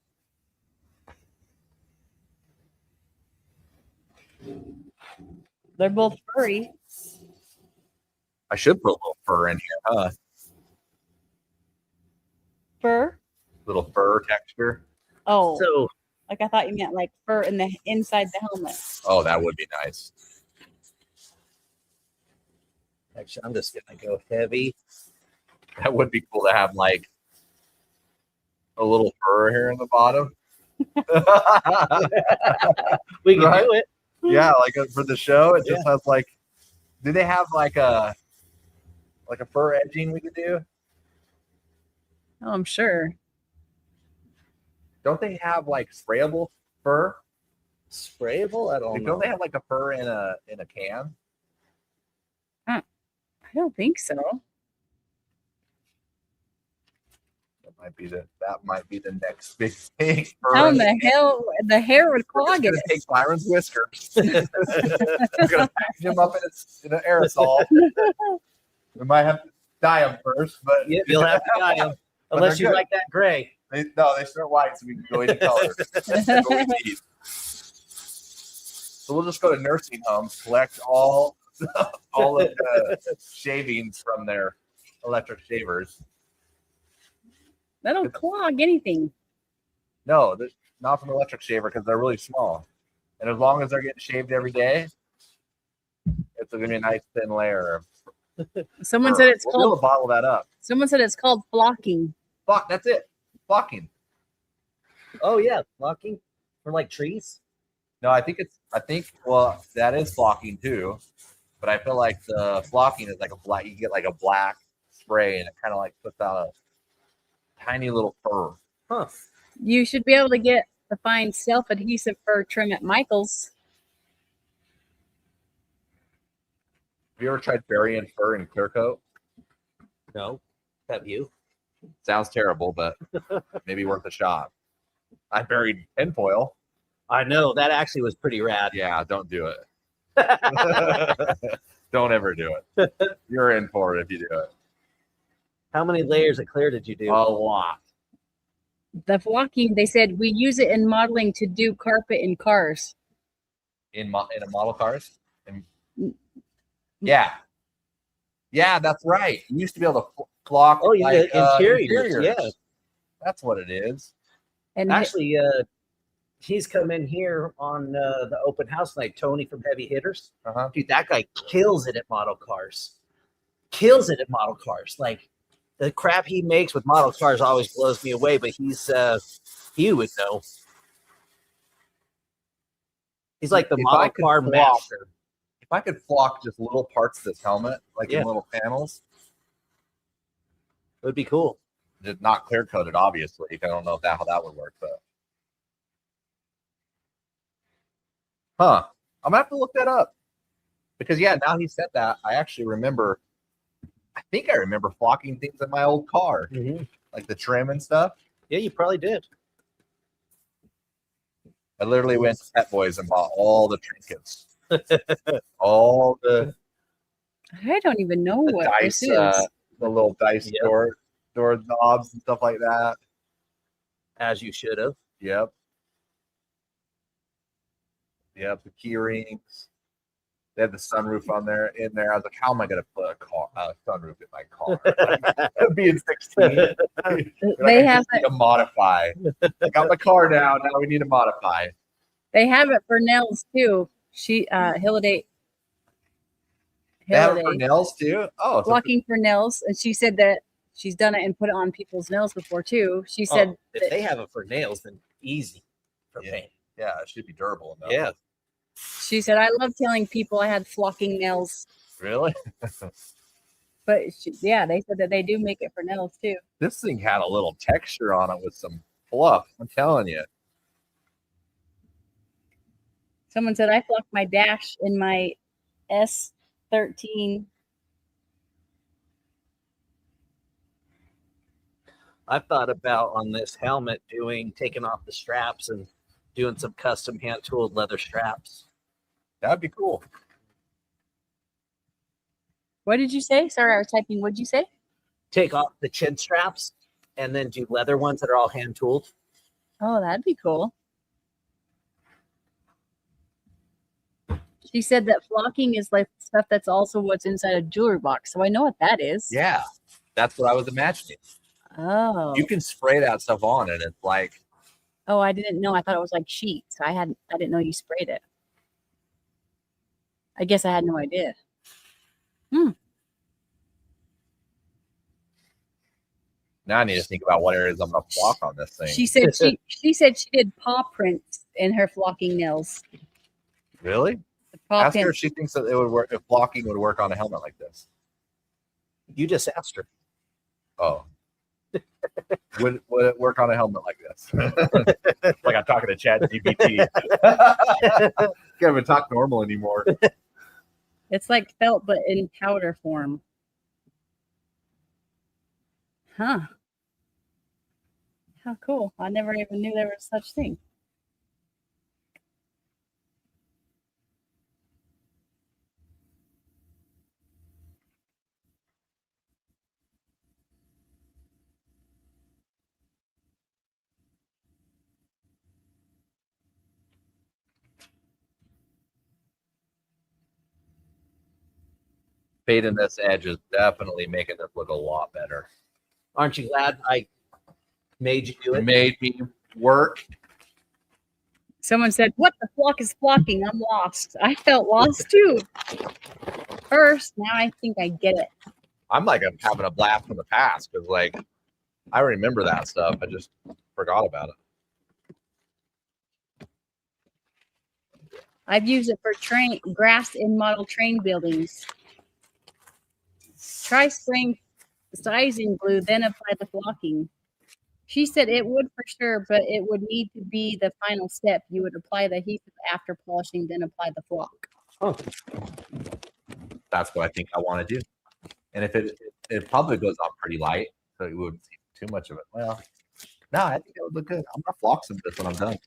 They're both furry. I should put a little fur in here, huh? Fur? Little fur texture. Oh, So like I thought you meant like fur in the inside the helmet. Oh, that would be nice. actually, I'm just going to go heavy. That would be cool to have like a little fur here in the bottom. We can Right? do it. Yeah, like for the show, it just has like. Do they have like a fur edging we could do? Oh, I'm sure. Don't they have like sprayable fur? Sprayable? I don't Like, know. don't they have like a fur in a can? I don't think so. That might be the next big thing. How in the hell the hair would clog We're it? gonna take Byron's whiskers. We're gonna package them up in an aerosol. We might have to dye them first, but Yeah, you'll have to dye them. But Unless they're you good. like that gray. they start white, so we can go any color. That's what we need. So we'll just go to nursing homes, collect all of the shavings from their electric shavers. That'll clog anything. No, not from an electric shaver because they're really small. And as long as they're getting shaved every day, it's going to be a nice thin layer. Someone said it's We'll be able called. to bottle that up. Someone said it's called flocking. Fuck, that's it. Flocking. Oh, yeah. Flocking for like trees. No, I think well, that is flocking too, but I feel like the flocking is like a black. You get like a black spray, and it kind of like puts out a tiny little fur. Huh. You should be able to get the fine self-adhesive fur trim at Michael's. Have you ever tried burying fur in clear coat? No. Have you? Sounds terrible, but maybe worth a shot. I buried tinfoil. I know. That actually was pretty rad. Yeah, don't do it. Don't ever do it. You're in for it if you do it. How many layers of clear did you do? A lot. The flocking, they said we use it in modeling to do carpet in cars. In a model cars? Yeah. Yeah, that's right. You used to be able to flock like, interiors. Yeah. That's what it is. And actually, he's come in here on the open house night, Tony from Heavy Hitters. Dude, that guy kills it at model cars. Kills it at model cars. Like, the crap he makes with model cars always blows me away, but he would know. He's like the model car master. If I could flock just little parts of this helmet, like in little panels, it would be cool. Just not clear coated, obviously. I don't know how that would work, but I'm gonna have to look that up because now he said that, I actually remember. I think I remember flocking things in my old car, like the trim and stuff. Yeah, you probably did. I literally went to Pet Boys and bought all the trinkets, all the. I don't even know what dice, this is. The little dice door knobs and stuff like that. As you should have. Yep. The key rings. They had the sunroof in there. I was like, how am I going to put a sunroof in my car? Like, being 16. They have to modify. I got my car now. Now we need to modify. They have it for nails too. Hilliday. They have it for nails too? Oh. Flocking for nails. And she said that she's done it and put it on people's nails before too. She said if they have it for nails, then easy for paint. Yeah, it should be durable enough. Yeah. She said, I love telling people I had flocking nails. Really? But they said that they do make it for nails too. This thing had a little texture on it with some fluff. I'm telling you. Someone said, I flocked my dash in my S13. I've thought about on this helmet taking off the straps and doing some custom hand tooled leather straps. That'd be cool. What did you say? Sorry, I was typing. What did you say? Take off the chin straps and then do leather ones that are all hand tooled. Oh, that'd be cool. She said that flocking is like stuff that's also what's inside a jewelry box. So I know what that is. Yeah, that's what I was imagining. Oh. You can spray that stuff on and it's like. Oh, I didn't know. I thought it was like sheets. I didn't know you sprayed it. I guess I had no idea. Now I need to think about what areas I'm gonna flock on this thing. She said she said she did paw prints in her flocking nails. Really? The paw Ask her print. if she thinks that it would work, if flocking would work on a helmet like this. You just asked her. Oh. Would it work on a helmet like this? Like I'm talking to ChatGPT. Can't even talk normal anymore. It's like felt, but in powder form. Huh. How cool. I never even knew there was such thing. Fading this edge is definitely making this look a lot better. Aren't you glad I made you do It it? made me work. Someone said, what the flock is flocking? I'm lost. I felt lost too. First, now I think I get it. I'm like I'm having a blast from the past because like I remember that stuff. I just forgot about it. I've used it for grass in model train buildings. Try spraying sizing glue, then apply the flocking. She said it would for sure, but it would need to be the final step. You would apply the adhesive after polishing, then apply the flock. Oh. That's what I think I want to do. And if it probably goes on pretty light, so you wouldn't see too much of it. Well, no, I think it would look good. I'm gonna flock some of this when I'm done.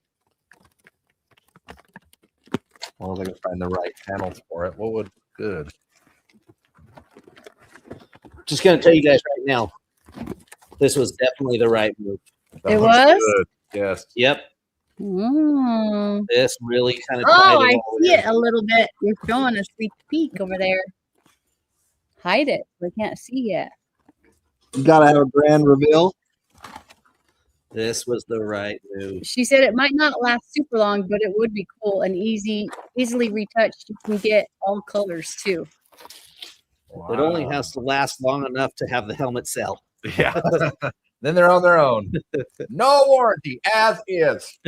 Well, I can find the right panels for it. What would be good? Just gonna tell you guys right now, this was definitely the right move. That It looks was? good. Yes. Yep, Mm. this really kind of. Oh, I see it a little bit. You're showing a sneak peek over there. Hide it. We can't see yet. You gotta have a grand reveal. This was the right move. She said it might not last super long, but it would be cool and easily retouched. You can get all colors too. Wow. It only has to last long enough to have the helmet sell. Yeah. Then they're on their own. No warranty, as is.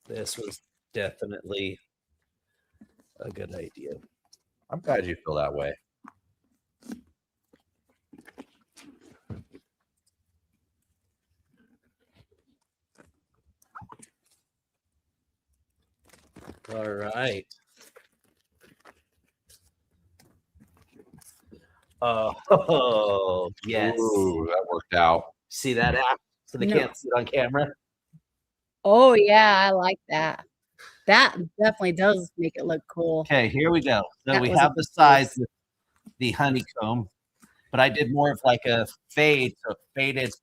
This was definitely a good idea. I'm glad you feel that way. All right. Oh, yes. Ooh, that worked out. See that app? So they No. can't see it on camera. Oh yeah, I like that. That definitely does make it look cool. Okay, here we go. So That we was a have the sides with the honeycomb, but I did more of like a fade. So it faded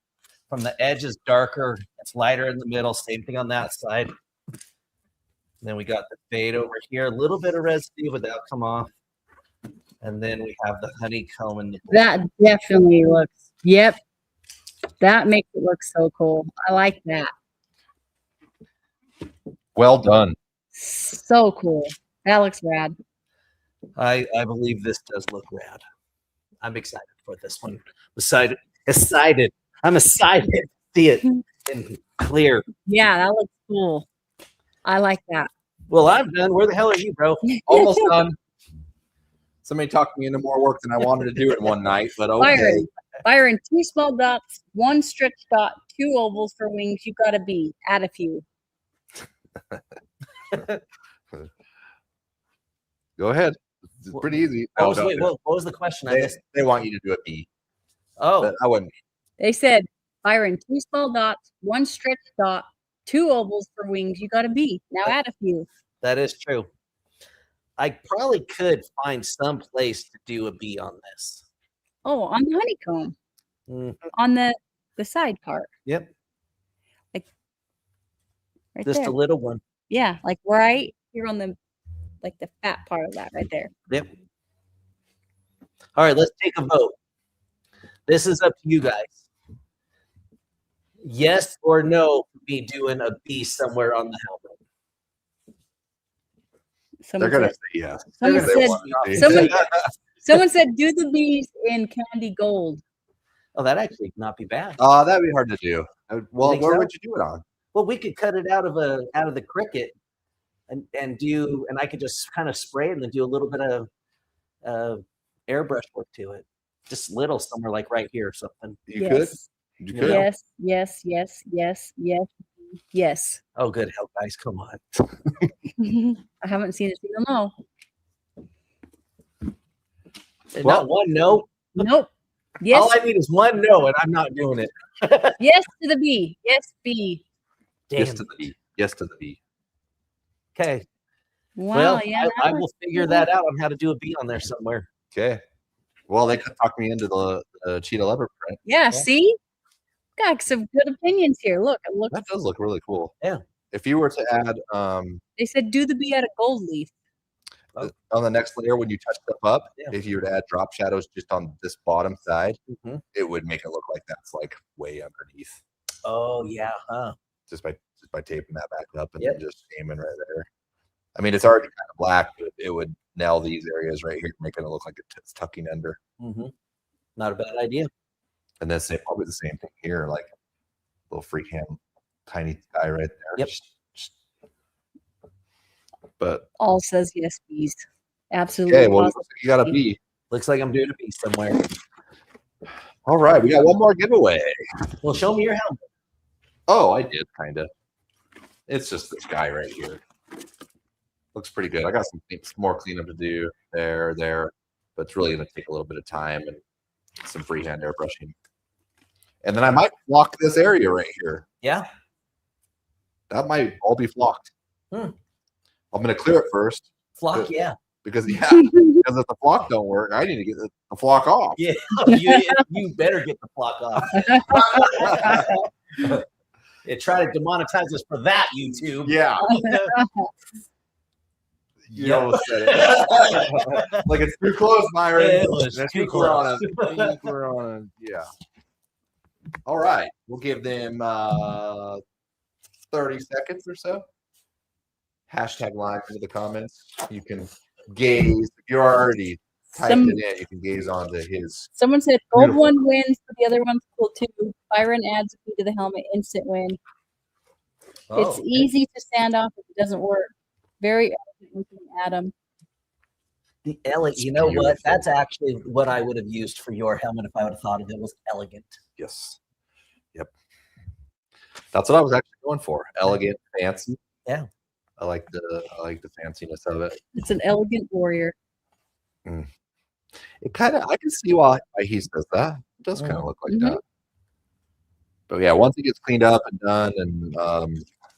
from the edge is darker, it's lighter in the middle. Same thing on that side. And then we got the fade over here, a little bit of residue, but that'll come off. And then we have the honeycomb in the That definitely looks. Yep. That makes it look so cool. I like that. Well done. So cool. That looks rad. I believe this does look rad. I'm excited for this one. Excited. I'm excited to see it in clear. Yeah, that looks cool. I like that. Well, I'm done. Where the hell are you, bro? Almost done. Somebody talked me into more work than I wanted to do in one night, but okay. Byron, 2 small dots, 1 stretch dot, 2 ovals for wings. You gotta be. Add a few. Go ahead. It's pretty easy. What No, was, no, what was the question? I they, missed. they want you to do a B, Oh, but I wouldn't. They said, Byron, 2 small dots, 1 stretch dot, 2 ovals for wings. You gotta be. Now add a few. that is true. I probably could find some place to do a B on this. Oh, on the honeycomb. Mhm. On the side part. Yep, Right just there. a little one. Yeah, like right here on the fat part of that right there. Yep. All right, let's take a vote. This is up to you guys. Yes or no, me doing a B somewhere on the helmet. They're Someone gonna said, say yes. someone They said, want to. someone, someone said do the bees in candy gold. Oh, that actually not be bad. That'd be hard to do. Well, think where so? would you do it on? Well, we could cut it out of the cricket and I could just kind of spray it and then do a little bit of airbrush work to it. Just little somewhere like right here or something. You could. You could. Yes, yes, yes, yes, yes, yes. Oh, good help, guys. Come on. I haven't seen a single no. And Well- not one no. Nope. Yes, All I need is one no, and I'm not doing it. yes to the bee. Yes, bee. Damn. Yes to the B. Yes to the B. Okay. Wow, Well, yeah. I will figure that out on how to do a B on there somewhere. Okay. Well, they could talk me into the cheetah leopard print. Yeah, see? Got some good opinions here. Look, it looks That does look really cool. Yeah. If you were to add they said do the bee out of gold leaf. on the next layer when you touch stuff up, Yeah. if you were to add drop shadows just on this bottom side, Mhm. it would make it look like that's like way underneath. Oh yeah, huh? Just by taping that back up and Yep. then just aiming right there. I mean, it's already kind of black, but it would nail these areas right here, making it look like it's tucking under. Not a bad idea. And then probably the same thing here, like little freehand tiny guy right there. Yep. But All says yes, bees. Absolutely. okay, well, Positive. you gotta be. Looks like I'm doing a piece somewhere. All right, we got one more giveaway. Well, show me your helmet. Oh, I did kind of. It's just this guy right here. Looks pretty good. I got some more cleanup to do there, but it's really going to take a little bit of time and some freehand airbrushing. And then I might flock this area right here. Yeah. That might all be flocked. Hmm. I'm going to clear it first. Flock, yeah. Because if the flock don't work, I need to get the flock off. Yeah, you better get the flock off. Yeah, try to demonetize us for that, YouTube. Yeah. You almost said it. Like it's too close, Myron. It was too close. Yeah. All right. We'll give them 30 seconds or so. Hashtag live into the comments. You can gaze. If you're already typed it in, you can gaze onto his. Someone said gold one wins, but the other one's cool too. Byron adds a key to the helmet, instant win. Oh, It's easy to stand off if it doesn't work. Very elegant looking, Adam. the elegant. You know what? That's actually what I would have used for your helmet if I would have thought of it was elegant. Yes. Yep. That's what I was actually going for. Elegant, fancy. Yeah. I like the fanciness of it. It's an elegant warrior. It kind of, I can see why he says that. It does kind of look like that. But yeah, once it gets cleaned up and done and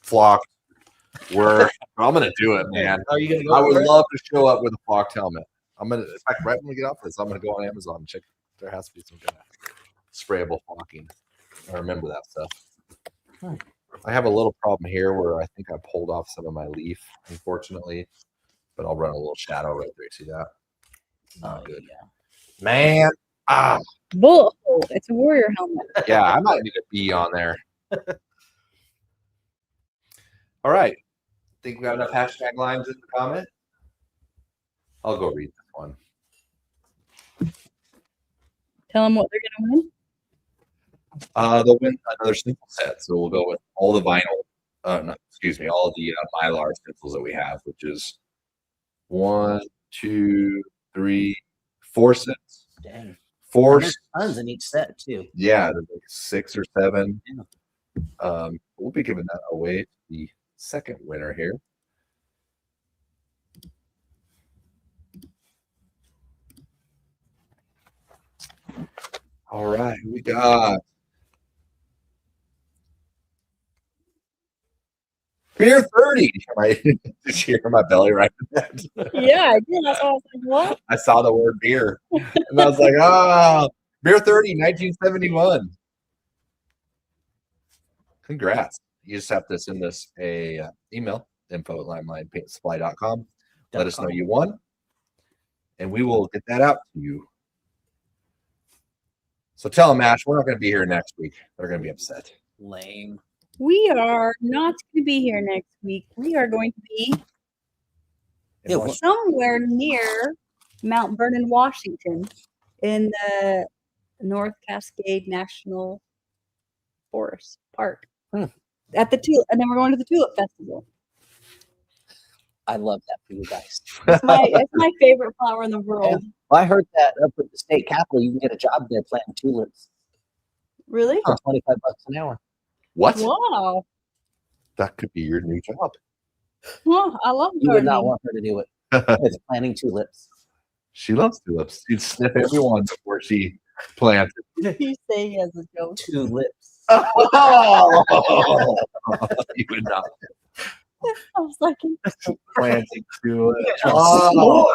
flocked, I'm gonna do it, man. Are you gonna go? I would love to show up with a flocked helmet. In fact, right when we get off this, I'm gonna go on Amazon and check. There has to be some kind of sprayable flocking. I remember that stuff. I have a little problem here where I think I pulled off some of my leaf, unfortunately, but I'll run a little shadow right there. See that? Not good. Yeah. Man. Bull. It's a warrior helmet. Yeah, I might need a bee on there. All right. Think we got enough hashtag lines in the comment? I'll go read this one. Tell them what they're gonna win. They'll win another stencil set. So we'll go with all the vinyl, all the Mylar stencils that we have, which is 1, 2, 3, 4 sets. Dang. 4 There's tons in each set too. Yeah, there's like 6 or 7. Yeah. We'll be giving that away to the second winner here. All right, we got Beer 30. Did you hear my belly right? Yeah, I did. That's why I was like, what? I saw the word beer. And I was like, Beer 30, 1971. Congrats. You just have to send us a email, info@limelinepaintsupply.com. Let us know you won, and we will get that out to you. So tell them, Ash, we're not going to be here next week. They're going to be upset. Lame. We are not going to be here next week. We are going to be somewhere near Mount Vernon, Washington, in the North Cascade National Forest Park. At the Tulip, and then we're going to the Tulip Festival. I love that for you guys. It's my favorite flower in the world. Yeah. Well, I heard that up at the state capitol, you can get a job there planting tulips. Really? For $25 an hour. What? Wow. That could be your new job. Well, I love You would not gardening. want her to do it. It's planting tulips. She loves tulips. She'd sniff every one before she planted. He's saying he has a joke. Tulips. Oh! You would not I was like, planting tulips. Oh.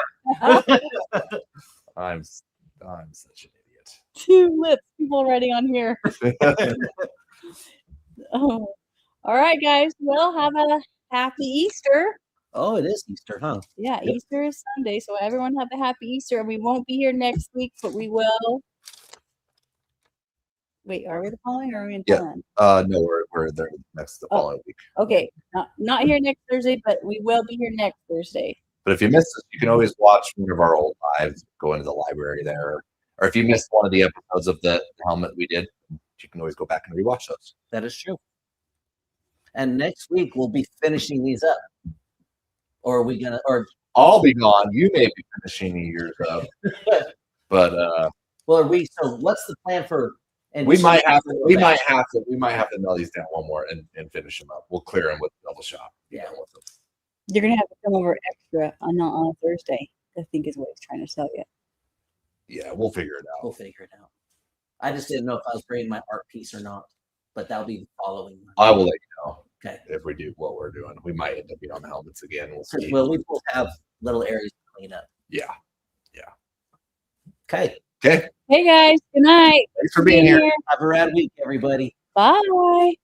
I'm such an idiot. tulips. People writing on here. Oh. All right, guys. Well, have a happy Easter. Oh, it is Easter, huh? Yeah, Easter is Sunday, so everyone have a happy Easter. And we won't be here next week, but we will. Wait, are we the following or are we in Yeah. Thailand? No, we're there next the following week. Okay, not here next Thursday, but we will be here next Thursday. But if you missed it, you can always watch one of our old lives, go into the library there. Or if you missed one of the episodes of the helmet we did, you can always go back and rewatch those. That is true. And next week we'll be finishing these up. Or are we gonna? Or I'll be gone. You may be finishing yours up, but well, are we? So what's the plan for? And we might have to nail these down one more and finish them up. We'll clear them with double shot. Yeah. You're gonna have to come over extra on a Thursday. I think is what he's trying to tell you. Yeah, we'll figure it out. We'll figure it out. I just didn't know if I was bringing my art piece or not, but that'll be the following Monday. I will let you know. Okay. If we do what we're doing, we might end up being on the helmets again. We'll see. Well, we both have little areas to clean up. Yeah. Okay. Okay. Hey guys, good night. Thanks for being here. Have a rad week, everybody. Bye.